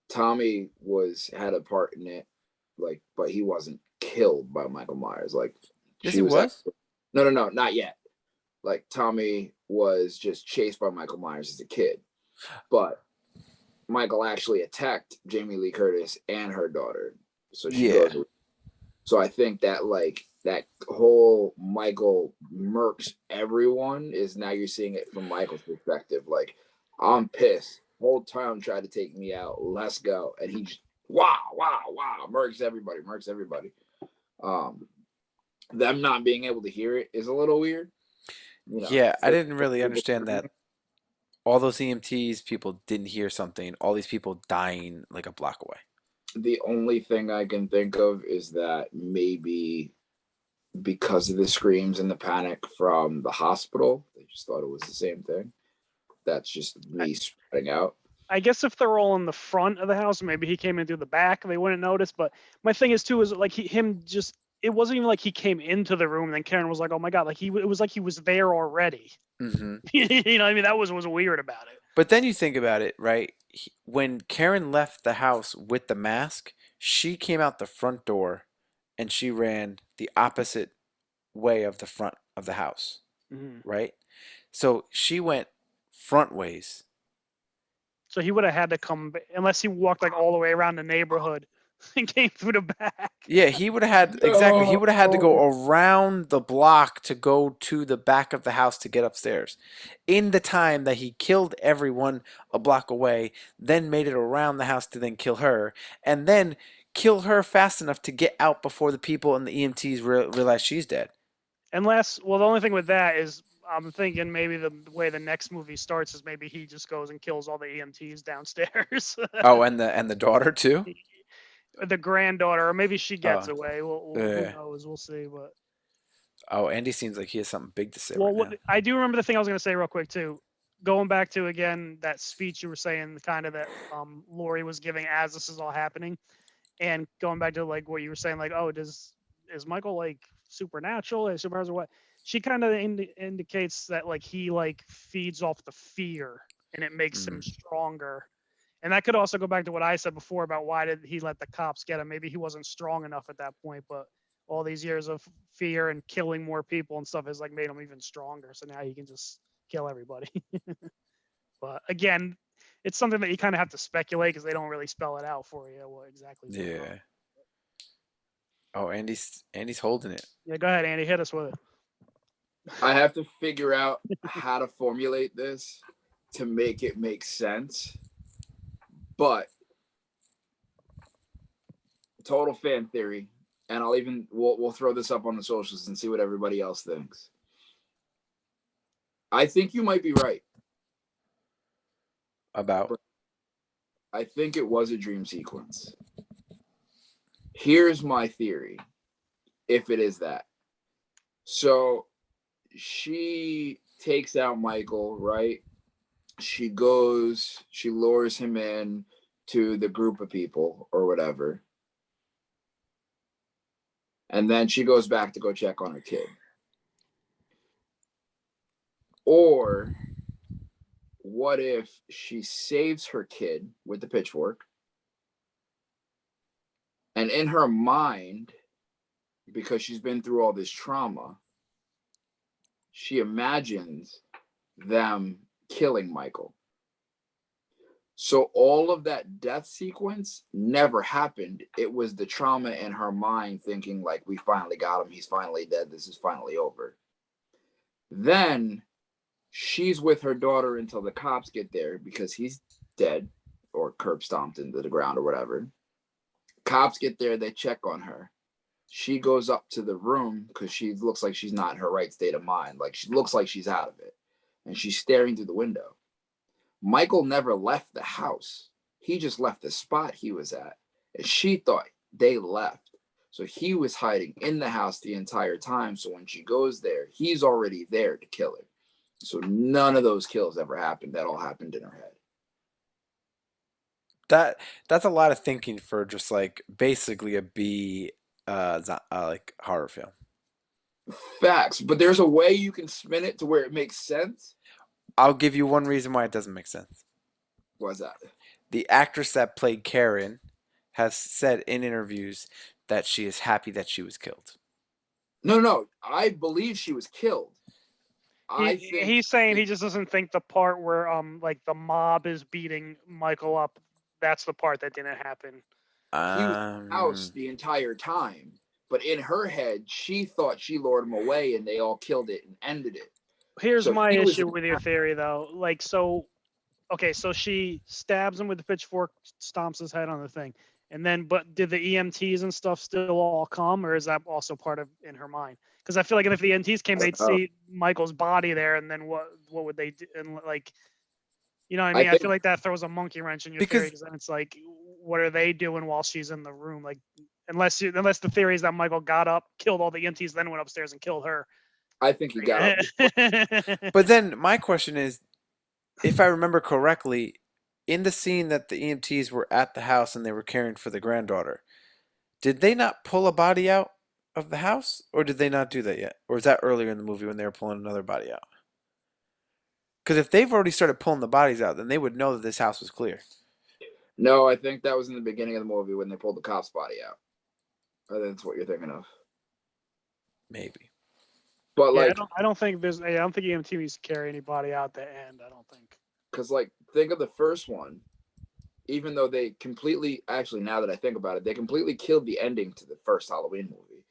Tommy had a part in it, like, but he wasn't killed by Michael Myers. Like Yes, she he was was. actually no, not yet. Like Tommy was just chased by Michael Myers as a kid, but Michael actually attacked Jamie Lee Curtis and her daughter. So she Yeah. goes. So I think that like that whole Michael murks everyone is now you're seeing it from Michael's perspective. Like I'm pissed. Whole time tried to take me out. Let's go. And he just wow, murks everybody, murks everybody. Um, them not being able to hear it is a little weird. Yeah, I For didn't really people understand hearing that it. all those EMTs people didn't hear something, all these people dying like a block away. The only thing I can think of is that maybe because of the screams and the panic from the hospital, they just thought it was the same thing. That's just me spreading out. I guess if they're all in the front of the house, maybe he came in through the back, they wouldn't notice. But my thing is too is like it wasn't even like he came into the room and then Karen was like, oh my god, like it was like he was there already. Hmm. You know, what I mean, that was weird about it. But then you think about it, right? When Karen left the house with the mask, she came out the front door and she ran the opposite way of the front of the house, Hmm. right? So she went front ways. So he would have had to come unless he walked like all the way around the neighborhood and came through the back. Yeah, he would have had exactly. He No. would have had to go around the block to go to the back of the house to get upstairs. In the time that he killed everyone a block away, then made it around the house to then kill her, and then kill her fast enough to get out before the people and the EMTs realize she's dead. Unless, well, the only thing with that is I'm thinking maybe the way the next movie starts is maybe he just goes and kills all the EMTs downstairs. Oh, and the daughter too. The granddaughter, or maybe she gets Oh, away. Who yeah. knows? We'll see. But Oh, Andy seems like he has something big to say well, right now. I do remember the thing I was going to say real quick too. Going back to again that speech you were saying, kind of that Laurie was giving as this is all happening, and going back to like what you were saying, like, oh, is Michael like supernatural, like superpowers or what? She kind of indicates that like he like feeds off the fear. and it makes him Mm. stronger. And that could also go back to what I said before about why did he let the cops get him? Maybe he wasn't strong enough at that point, but all these years of fear and killing more people and stuff has like made him even stronger. So now he can just kill everybody. But again, it's something that you kind of have to speculate because they don't really spell it out for you what exactly is going on. Yeah. Oh, Andy's holding it. Yeah, go ahead, Andy. Hit us with it. I have to figure out how to formulate this to make it make sense. But total fan theory, and we'll throw this up on the socials and see what everybody else thinks. I think you might be right. About. I think it was a dream sequence. Here's my theory, if it is that. So she takes out Michael, right? She lures him in to the group of people or whatever. And then she goes back to go check on her kid. Or what if she saves her kid with the pitchfork? And in her mind, because she's been through all this trauma, she imagines them killing Michael. So all of that death sequence never happened. It was the trauma in her mind thinking like, we finally got him. He's finally dead. This is finally over. Then she's with her daughter until the cops get there because he's dead or curb stomped into the ground or whatever. Cops get there. They check on her. She goes up to the room because she looks like she's not in her right state of mind. Like she looks like she's out of it. And she's staring through the window. Michael never left the house. He just left the spot he was at. And she thought they left. So he was hiding in the house the entire time. So when she goes there, he's already there to kill her. So none of those kills ever happened. That all happened in her head. That's a lot of thinking for just like basically a B like horror film. Facts. But there's a way you can spin it to where it makes sense. I'll give you one reason why it doesn't make sense. What's that? The actress that played Karen has said in interviews that she is happy that she was killed. No. I believe she was killed. He's saying he just doesn't think the part where like the mob is beating Michael up, that's the part that didn't happen. He was in the house the entire time. But in her head, she thought she lured him away and they all killed it and ended it. Here's my issue with your theory, though. Like, so she stabs him with the pitchfork, stomps his head on the thing. And then, but did the EMTs and stuff still all come, or is that also part of in her mind? Because I feel like if the EMTs came, they'd see Michael's body there, and then what would they do? And like, you know what I mean? I feel like that throws a monkey wrench in your theory, because then it's like, what are they doing while she's in the room? Like, unless the theory is that Michael got up, killed all the EMTs, then went upstairs and killed her. I think he got up. But then my question is, if I remember correctly, in the scene that the EMTs were at the house and they were caring for the granddaughter, did they not pull a body out of the house, or did they not do that yet? Or is that earlier in the movie when they were pulling another body out? Because if they've already started pulling the bodies out, then they would know that this house was clear. No, I think that was in the beginning of the movie when they pulled the cop's body out. I think that's what you're thinking of. Maybe. But like, I don't think EMT needs to carry anybody out the end. I don't think. Because like, think of the first one. Even though they completely, actually, now that I think about it, they completely killed the ending to the first Halloween movie,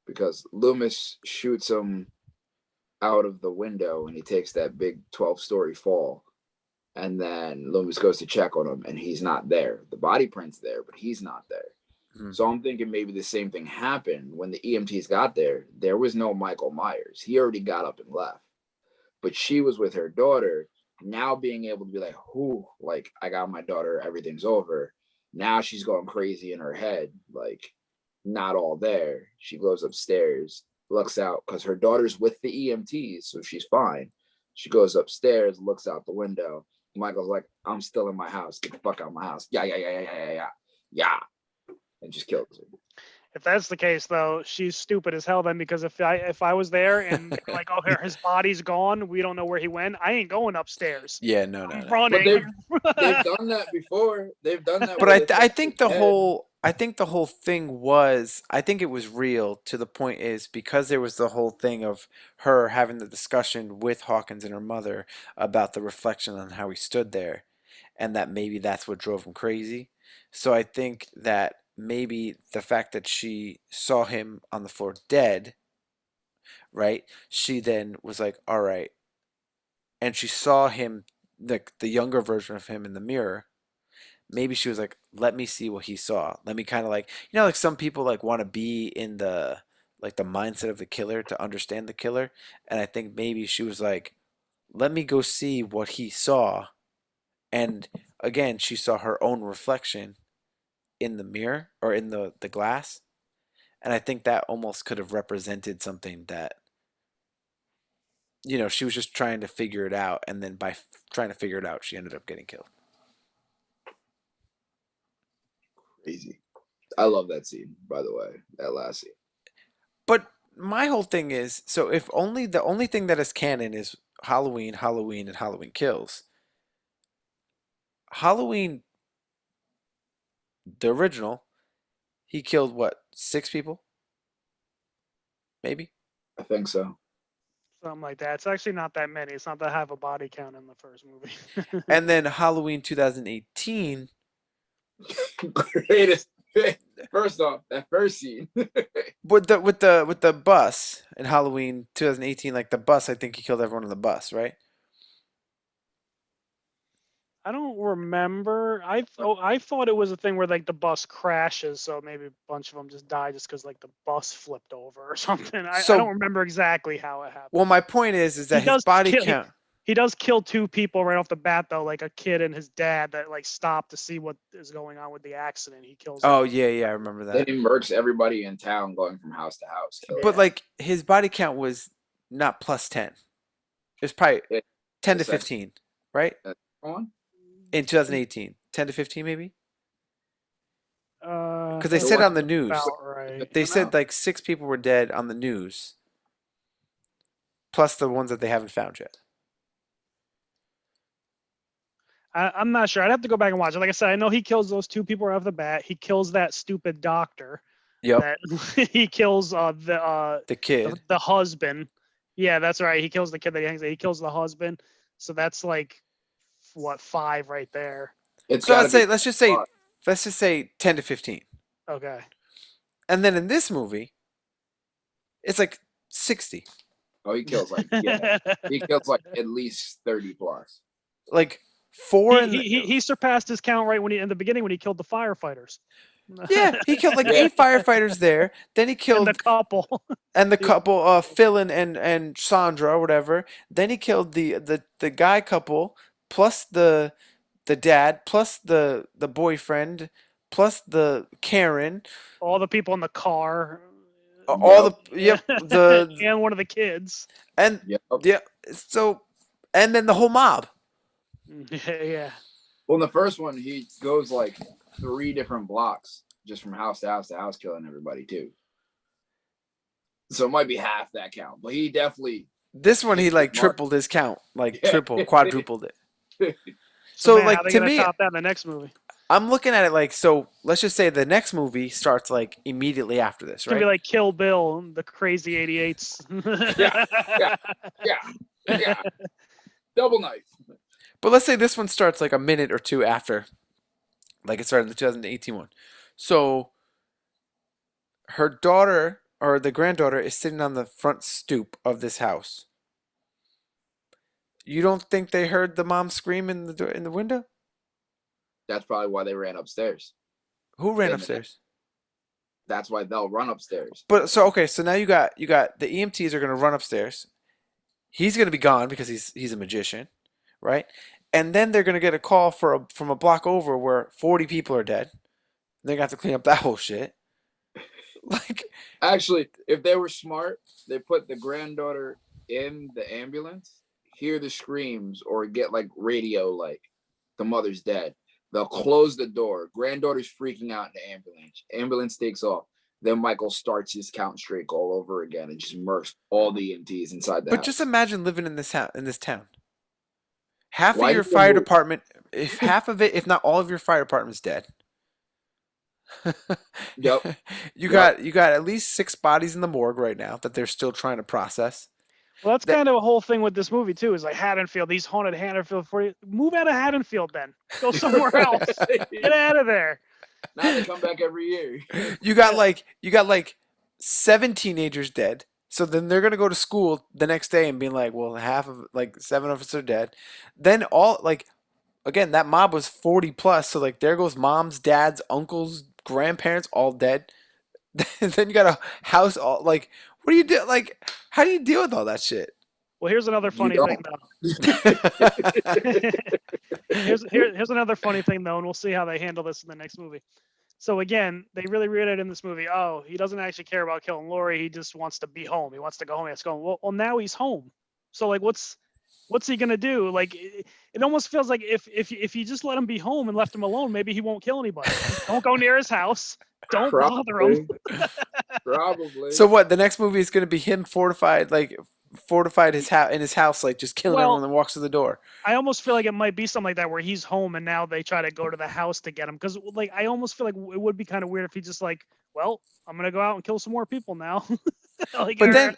because Loomis shoots him out of the window and he takes that big 12-story fall, and then Loomis goes to check on him and he's not there. The body print's there, but he's not there. Mm-hmm. So I'm thinking maybe the same thing happened when the EMTs got there. There was no Michael Myers. He already got up and left, but she was with her daughter. Now being able to be like, whoo, like, I got my daughter, everything's over. Now she's going crazy in her head, like, not all there. She goes upstairs, looks out, because her daughter's with the EMTs, so she's fine. She goes upstairs, looks out the window. Michael's like, I'm still in my house. Get the fuck out of my house. Yeah. And just kills her. If that's the case, though, she's stupid as hell then, because if I was there and they're like, oh, his body's gone, we don't know where he went, I ain't going upstairs. Yeah, no, no, I'm no. But running. they've done that before. They've done that But where they I found think his head. I think the whole thing was I think it was real to the point is because there was the whole thing of her having the discussion with Hawkins and her mother about the reflection on how he stood there and that maybe that's what drove him crazy. So I think that maybe the fact that she saw him on the floor dead, right? She then was like, "All right." And she saw him the younger version of him in the mirror. Maybe she was like, let me see what he saw. Let me kind of like, like some people like want to be in the mindset of the killer to understand the killer. And I think maybe she was like, let me go see what he saw. And again, she saw her own reflection in the mirror or in the glass. And I think that almost could have represented something that, she was just trying to figure it out. And then by trying to figure it out, she ended up getting killed. Crazy. I love that scene, by the way. That last scene. But my whole thing is, so if only the only thing that is canon is Halloween, Halloween, and Halloween Kills. Halloween, the original, he killed what, 6 people? Maybe? I think so. Something like that. It's actually not that many. It's not that high of a body count in the first movie. And then Halloween 2018, Greatest. First off, that first scene. with the bus in Halloween 2018, like the bus, I think he killed everyone on the bus, right? I don't remember. I thought it was a thing where like the bus crashes, so maybe a bunch of them just die just because like the bus flipped over or something. I don't So, remember exactly how it well, happened. my point is He that his does body kill. count. He does kill 2 people right off the bat though, like a kid and his dad that like stop to see what is going on with the accident. He kills them. Oh yeah, yeah, I remember Then that. he murks everybody in town going from house to house. Killing But Yeah. like his body count was not plus 10. It was probably it. 10 The to second 15, right? one. In 2018, 10 to 15 maybe? Because they That The said one on the sounds news, about right. they came said out. like 6 people were dead on the news, plus the ones that they haven't found yet. I'm not sure. I'd have to go back and watch it. Like I said, I know he kills those 2 people right off the bat. He kills that stupid doctor. Yep, That he kills the kid. the husband. Yeah, that's right. He kills the kid that he hangs. He kills the husband. So that's like what 5 right there. It's So got to be. let's just say 10 to 15. Okay. And then in this movie, it's like 60. Oh, he kills like he kills like at least 30 plus. Like four in he surpassed his count right when he in the beginning when he killed the firefighters. Yeah, he killed like 8 firefighters there. Then he And killed the couple. the couple, Phil and Sandra or whatever. Then he killed the guy couple plus the dad plus the boyfriend plus the Karen. All the people in the car. All Yep. the yep the And one of the kids. and Yep. yeah. So and then the whole mob. Yeah. Well, in the first one, he goes like 3 different blocks just from house to house to house, killing everybody too. So it might be half that count, but he definitely. This one he like tripled his count, like triple, quadrupled it. So man, how like they to gonna me, top that in the next movie? I'm looking at it like, so let's just say the next movie starts like immediately after this, It's gonna right? be like Kill Bill, the crazy 88s. Yeah. Double knife. But let's say this one starts like a minute or two after, like it started in the 2018 one. So her daughter or the granddaughter is sitting on the front stoop of this house. You don't think they heard the mom scream in the window? That's probably why they ran upstairs. Who ran And upstairs? That's why they'll run upstairs. But so okay, so now you got the EMTs are gonna run upstairs. He's gonna be gone because he's a magician, right? And then they're gonna get a call from a block over where 40 people are dead. They're gonna have to clean up that whole shit. Like, Actually, if they were smart, they put the granddaughter in the ambulance, hear the screams, or get like radio, like the mother's dead. They'll close the door. Granddaughter's freaking out in the ambulance. Ambulance takes off. then Michael starts his count streak all over again and just murks all the EMTs inside the But house. just imagine living in this town. Half Why of your did they fire move? department, if half of it, if not all of your fire department's dead. Yep. you Yep. got at least 6 bodies in the morgue right now that they're still trying to process. Well, that's That kind of a whole thing with this movie too. Is like Haddonfield, these haunted Haddonfield. Move out of Haddonfield, then go somewhere else. Get out of there. Now they come back every year. you got like 7 teenagers dead. So then they're gonna go to school the next day and be like, well, half of like 7 of us are dead. Then all like again, that mob was 40 plus. So like there goes moms, dads, uncles, grandparents all dead. Then you got a house all like what do you do? Like how do you deal with all that shit? Well, here's another You funny thing don't. though. Here's another funny thing though, and we'll see how they handle this in the next movie. So again, they really reiterated in this movie, oh, he doesn't actually care about killing Laurie. He just wants to be home. He wants to go home. He has to go. Well, now he's home. So like, what's he gonna do? Like, it almost feels like if you just let him be home and left him alone, maybe he won't kill anybody. Don't go near his house. Don't bother him. Probably. So what? The next movie is going to be him fortified his house in his house, like just killing everyone that walks through the door. I almost feel like it might be something like that where he's home and now they try to go to the house to get him. Because like I almost feel like it would be kind of weird if he just like, well, I'm gonna go out and kill some more people now. Like, But then,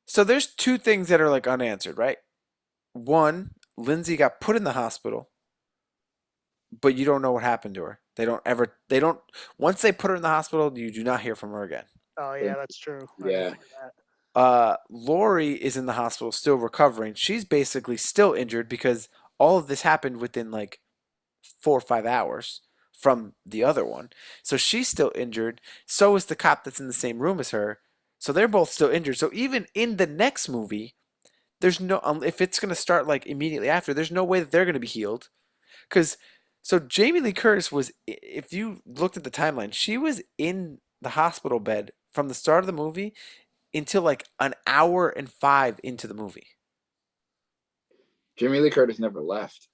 so there's 2 things that are like unanswered, right? One, Lindsay got put in the hospital, but you don't know what happened to her. They don't. Once they put her in the hospital, you do not hear from her again. oh yeah, that's true. I didn't Yeah. think of that. Lori is in the hospital still recovering. She's basically still injured because all of this happened within like 4 or 5 hours from the other one. So she's still injured. So is the cop that's in the same room as her. So they're both still injured. So even in the next movie, there's no if it's gonna start like immediately after, there's no way that they're gonna be healed. Because so Jamie Lee Curtis was, if you looked at the timeline, she was in the hospital bed from the start of the movie until like an hour and 5 into the movie. Jamie Lee Curtis never left.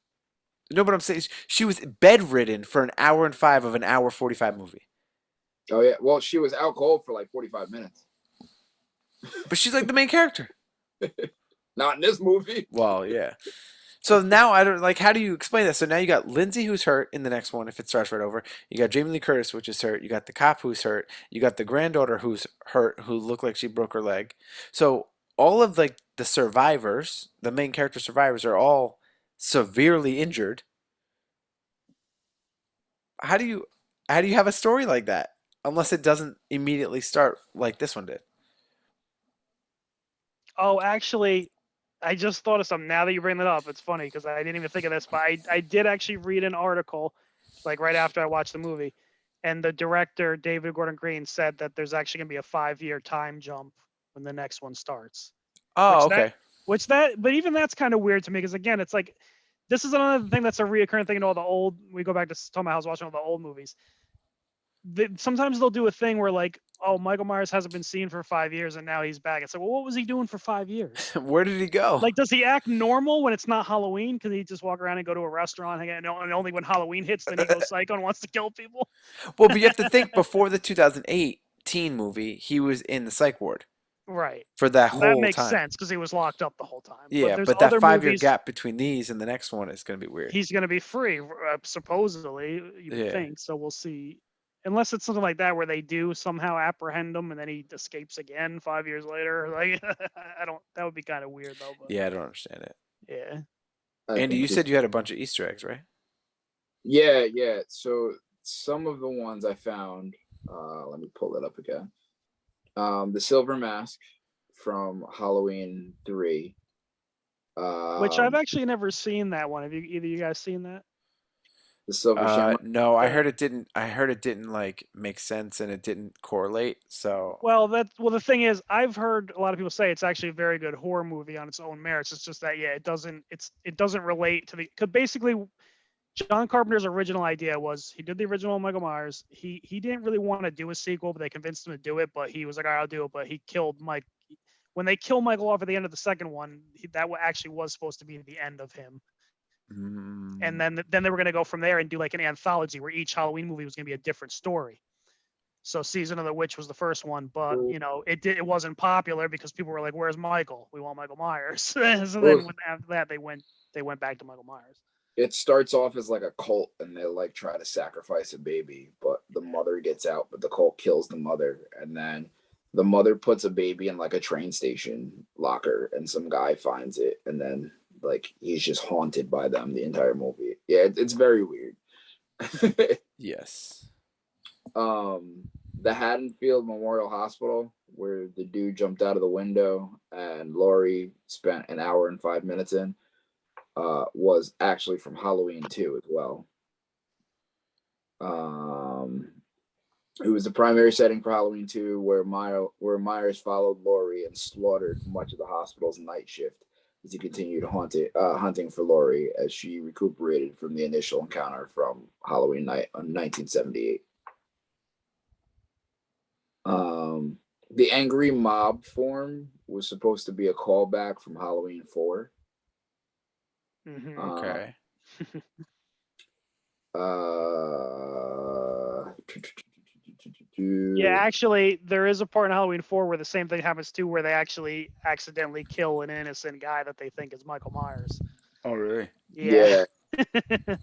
No, but I'm saying she was bedridden for an hour and 5 of an hour 45 movie. Oh yeah. Well, she was out cold for like 45 minutes. But she's like the main character. Not in this movie. Well, yeah. So now I don't like how do you explain that? So now you got Lindsay who's hurt in the next one if it starts right over. You got Jamie Lee Curtis which is hurt. You got the cop who's hurt. You got the granddaughter who's hurt who looked like she broke her leg. So all of like the survivors, the main character survivors are all severely injured. How do you have a story like that unless it doesn't immediately start like this one did? Oh, actually, I just thought of something. Now that you bring that up, it's funny because I didn't even think of this, but I did actually read an article, like right after I watched the movie, and the director David Gordon Green said that there's actually gonna be a 5-year time jump when the next one starts. Oh, okay. But even that's kind of weird to me because again, it's like this is another thing that's a reoccurring thing in all the old. We go back to talking about how I was watching all the old movies. Sometimes they'll do a thing where like, oh, Michael Myers hasn't been seen for 5 years and now he's back. It's like, well, what was he doing for 5 years? Where did he go? Like, does he act normal when it's not Halloween? Because he just walk around and go to a restaurant and only when Halloween hits, then he goes psycho and wants to kill people. Well, but you have to think before the 2018 movie, he was in the psych ward Right. for that That whole makes time. sense because he was locked up the whole time. Yeah, there's but that other 5-year movies, gap between these and the next one is going to be weird. he's going to be free, supposedly, you would Yeah. think. So we'll see. Unless it's something like that where they do somehow apprehend him and then he escapes again 5 years later. Like, I don't. That would be kind of weird though. But Yeah, I don't understand it. yeah. Andy, you said you had a bunch of Easter eggs, right? Yeah. So some of the ones I found, let me pull it up again. The silver mask from Halloween 3. Which I've actually never seen that one. Have you either of you guys seen that? The silver shamrock. No, I heard it didn't. I heard it didn't like make sense and it didn't correlate. So Well, the thing is, I've heard a lot of people say it's actually a very good horror movie on its own merits. It's just that it doesn't relate to because basically John Carpenter's original idea was he did the original Michael Myers. He didn't really want to do a sequel, but they convinced him to do it. But he was like, all right, I'll do it. But he killed Mike. When they kill Michael off at the end of the second one, that actually was supposed to be the end of him. And then they were going to go from there and do like an anthology where each Halloween movie was going to be a different story. So Season of the Witch was the first one, but Ooh, you know it wasn't popular because people were like, "Where's Michael? We want Michael Myers." So then ooh. when after that they went back to Michael Myers. It starts off as like a cult, and they like try to sacrifice a baby, but the mother gets out, but the cult kills the mother, and then the mother puts a baby in like a train station locker, and some guy finds it, and then like he's just haunted by them the entire movie. Yeah, it's very weird. Yes. The Haddonfield Memorial Hospital, where the dude jumped out of the window and Laurie spent an hour and 5 minutes in, was actually from Halloween 2 as well. Um, it was the primary setting for Halloween 2, where Myers followed Laurie and slaughtered much of the hospital's night shift as he continued hunting for Laurie as she recuperated from the initial encounter from Halloween night on 1978. The angry mob form was supposed to be a callback from Halloween 4. Mm-hmm. Uh, Okay. uh, Yeah, actually, there is a part in Halloween 4 where the same thing happens too, where they actually accidentally kill an innocent guy that they think is Michael Myers. Oh, really? Yeah. yeah,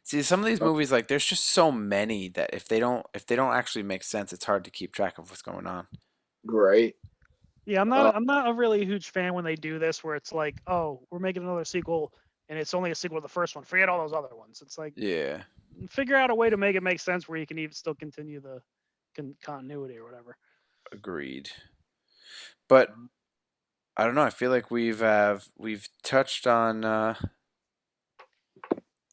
See, some of these movies, like, there's just so many that if they don't actually make sense, it's hard to keep track of what's going on. great. Yeah, Uh, I'm not a really huge fan when they do this where it's like, oh, we're making another sequel and it's only a sequel to the first one. Forget all those other ones. It's like Yeah, figure out a way to make it make sense where you can even still continue the continuity or whatever. agreed. But I don't know. I feel like we've touched on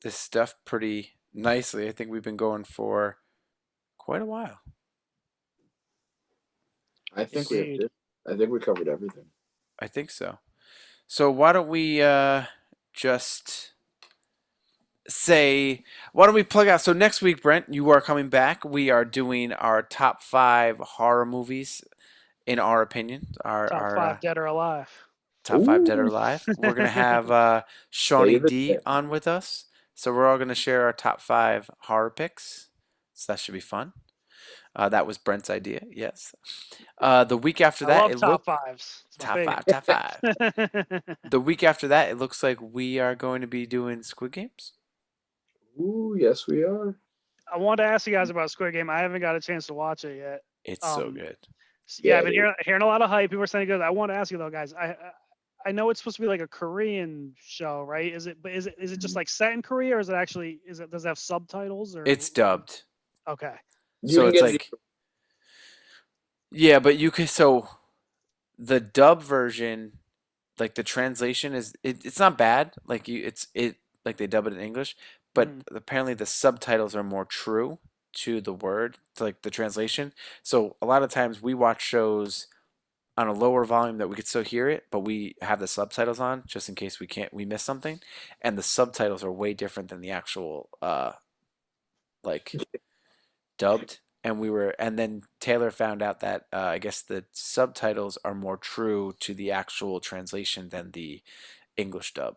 this stuff pretty nicely. I think we've been going for quite a while. I think we Indeed. did. I think we covered everything. I think so. So why don't we just say why don't we plug out? So next week, Brent, you are coming back. We are doing our top 5 horror movies in our opinion. Our Top our five dead or alive. top 5 dead or Ooh, alive. We're gonna have Shawnee save D it. on with us. So we're all gonna share our top 5 horror picks. So that should be fun. That was Brent's idea. Yes. The week after I that, love it top look fives. It's my top favorite. five, top five. The week after that, it looks like we are going to be doing Squid Games. Ooh, yes, we are. I wanted to ask you guys about Squid Game. I haven't got a chance to watch it yet. It's so Um, good. yeah, Yeah, I've it been is. hearing a lot of hype. People are saying good. I want to ask you though, guys. I know it's supposed to be like a Korean show, right? Is it? But is it just like set in Korea, or is it actually? Is it? Does it have subtitles or? It's dubbed. Okay. You So can it's get it. like, yeah, but you can, so the dub version, like the translation it's not bad. Like like they dub it in English, but Mm, apparently the subtitles are more true to the word, to like the translation. So a lot of times we watch shows on a lower volume that we could still hear it, but we have the subtitles on just in case we miss something, and the subtitles are way different than the actual like dubbed. And then Taylor found out that I guess the subtitles are more true to the actual translation than the English dub.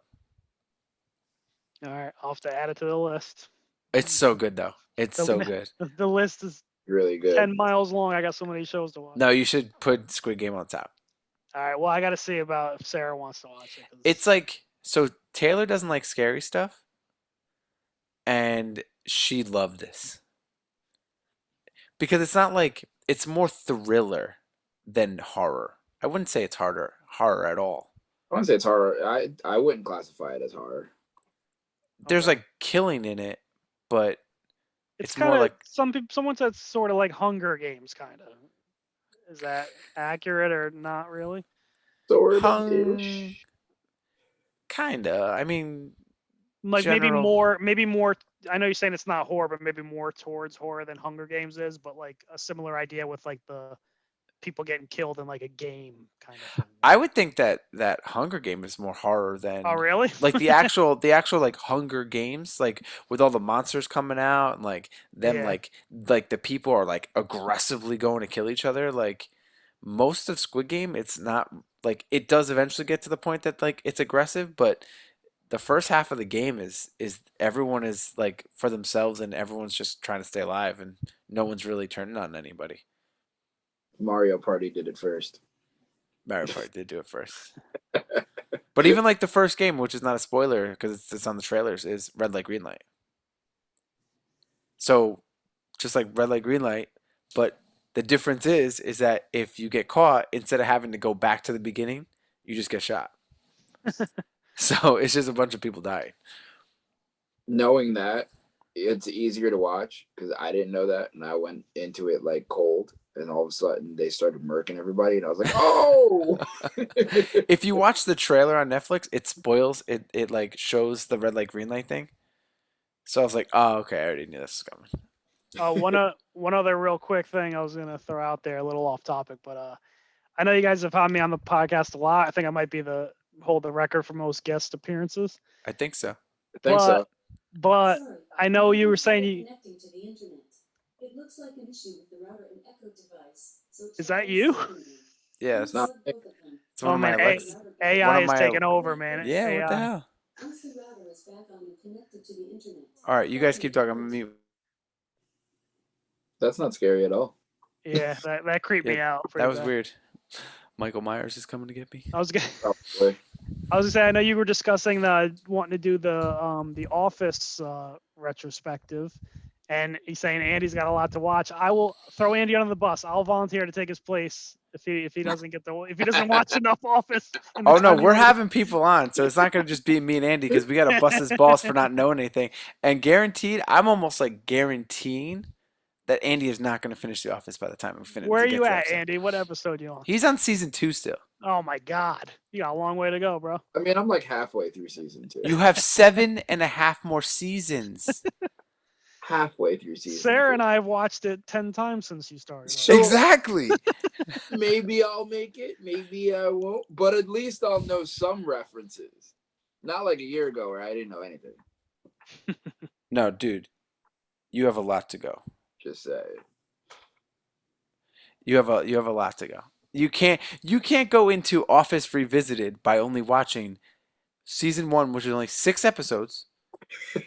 all right. I'll have to add it to the list. It's so good though. It's so The, good. the list is Really good. 10 miles long. I got so many shows to watch. No, you should put Squid Game on top. All right. Well, I got to see about if Sarah wants to watch it. It's like, so Taylor doesn't like scary stuff, and she loved this because it's not like, it's more thriller than horror. I wouldn't say it's horror at all. I wouldn't say it's horror. I wouldn't classify it as horror. There's Okay. like killing in it, but It's it's kind more of like, someone said it's sort of like Hunger Games, kind of. Is that accurate or not really? Sort of hung, ish. kinda. I mean, Like general. maybe more. I know you're saying it's not horror, but maybe more towards horror than Hunger Games is. But like a similar idea with like the people getting killed in like a game kind of thing. I would think that Hunger Game is more horror Oh, than really? like the actual like Hunger Games, like with all the monsters coming out and like them Yeah. like the people are like aggressively going to kill each other. Like most of Squid Game, it's not like, it does eventually get to the point that like it's aggressive, but the first half of the game is everyone is like for themselves and everyone's just trying to stay alive and no one's really turning on anybody. Mario Party did it first. Mario Party did do it first. But even like the first game, which is not a spoiler because it's on the trailers, is red light, green light. So just like red light, green light, but the difference is that if you get caught, instead of having to go back to the beginning, you just get shot. So it's just a bunch of people dying. Knowing that, it's easier to watch because I didn't know that, and I went into it like cold, and all of a sudden they started murking everybody, and I was like, "Oh!" If you watch the trailer on Netflix, it spoils it. It like shows the red light, green light thing. So I was like, oh, okay, I already knew this was coming. One other real quick thing I was gonna throw out there, a little off topic, but I know you guys have had me on the podcast a lot. I think I might be hold the record for most guest appearances. I think so. I think so. But I know you were saying you. Connecting to the internet. It looks like an issue with the router and echo device. So Is that you? Yeah, it's not it's one Oh of my man, Alexa. One AI of is my- taking over, man. Yeah, what the AI. hell? Once the router is back on and connected to the internet. All right, you guys keep talking. I'm gonna mute. That's not scary at all. Yeah, that creeped me out. That pretty was bad. weird. Michael Myers is coming to get me. I was gonna. Probably. I was gonna say, I know you were discussing wanting to do the Office retrospective, and he's saying Andy's got a lot to watch. I will throw Andy under the bus. I'll volunteer to take his place if he doesn't if he doesn't watch enough Office. in the Oh no, time we're he- having people on, so it's not gonna just be me and Andy because we gotta bust his balls for not knowing anything. And guaranteed, I'm almost like guaranteeing that Andy is not gonna finish The Office by the time we finish. Where are get you to the at, episode. Andy? What episode you on? He's on season 2 still. Oh my God, you got a long way to go, bro. I mean, I'm like halfway through season 2. You have 7.5 more seasons. Halfway through season Sarah 2. and I have watched it 10 times since you started. So- Exactly. Maybe I'll make it. Maybe I won't. But at least I'll know some references. Not like a year ago where I didn't know anything. No, dude, you have a lot to go. Just say. You have a lot to go. You can't go into Office Revisited by only watching season 1, which is only 6 episodes,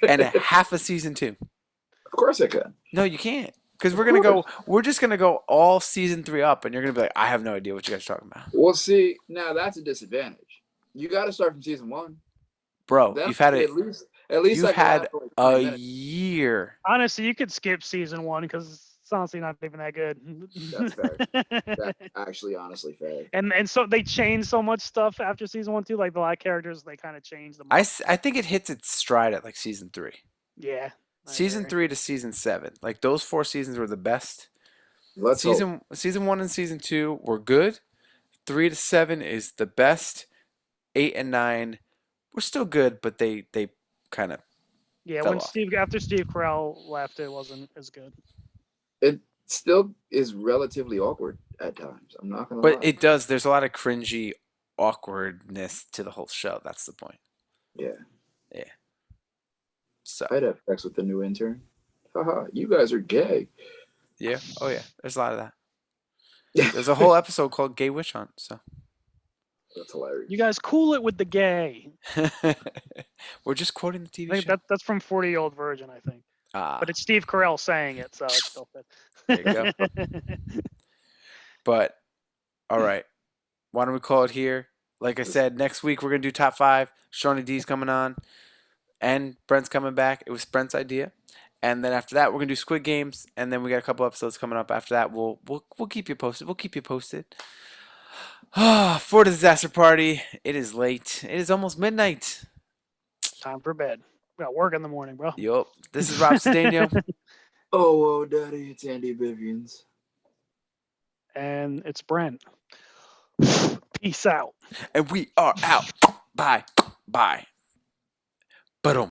and a half of season 2. Of course I can. No, you can't. Because we're just gonna go all season 3 up, and you're gonna be like, I have no idea what you guys are talking about. Well, see, now that's a disadvantage. You got to start from season 1. Bro, Then you've had at it. least I You've can had laugh for like 20 a minutes. year. Honestly, you could skip season 1 because it's honestly not even that good. That's fair. That's actually honestly fair. and so they changed so much stuff after season 1 too. Like the live characters, they kind of changed them. I think it hits its stride at like season 3. Yeah. I Season agree. 3 to season 7. Like those 4 seasons were the best. Let's hope. Season 1 and season 2 were good. 3 to 7 is the best. 8 and 9 were still good, but they kind of Yeah, fell when off. after Steve Carell left, it wasn't as good. It still is relatively awkward at times. I'm not gonna lie. But it does. There's a lot of cringy awkwardness to the whole show. That's the point. Yeah. So I'd have sex with the new intern. Haha, you guys are gay. yeah, oh yeah, there's a lot of that. There's a whole episode called "Gay Witch Hunt." So That's hilarious. You guys cool it with the gay. we're just quoting the I TV think show. that's from 40-Year-Old Virgin, I think. Ah, But it's Steve Carell saying it, so it's still fit. there you go. But all right, why don't we call it here? Like I said, next week we're gonna do top 5. Shawnee D's coming on, and Brent's coming back. It was Brent's idea, and then after that we're gonna do Squid Games, and then we got a couple episodes coming up after that. We'll keep you posted. We'll keep you posted. For the disaster party, it is late. It is almost midnight. Time for bed. We got work in the morning, bro. Yup. This is Rob Cedeno. Oh, daddy, it's Andy Vivians. And it's Brent. Peace out. And we are out. Bye. Bye. Ba-dum.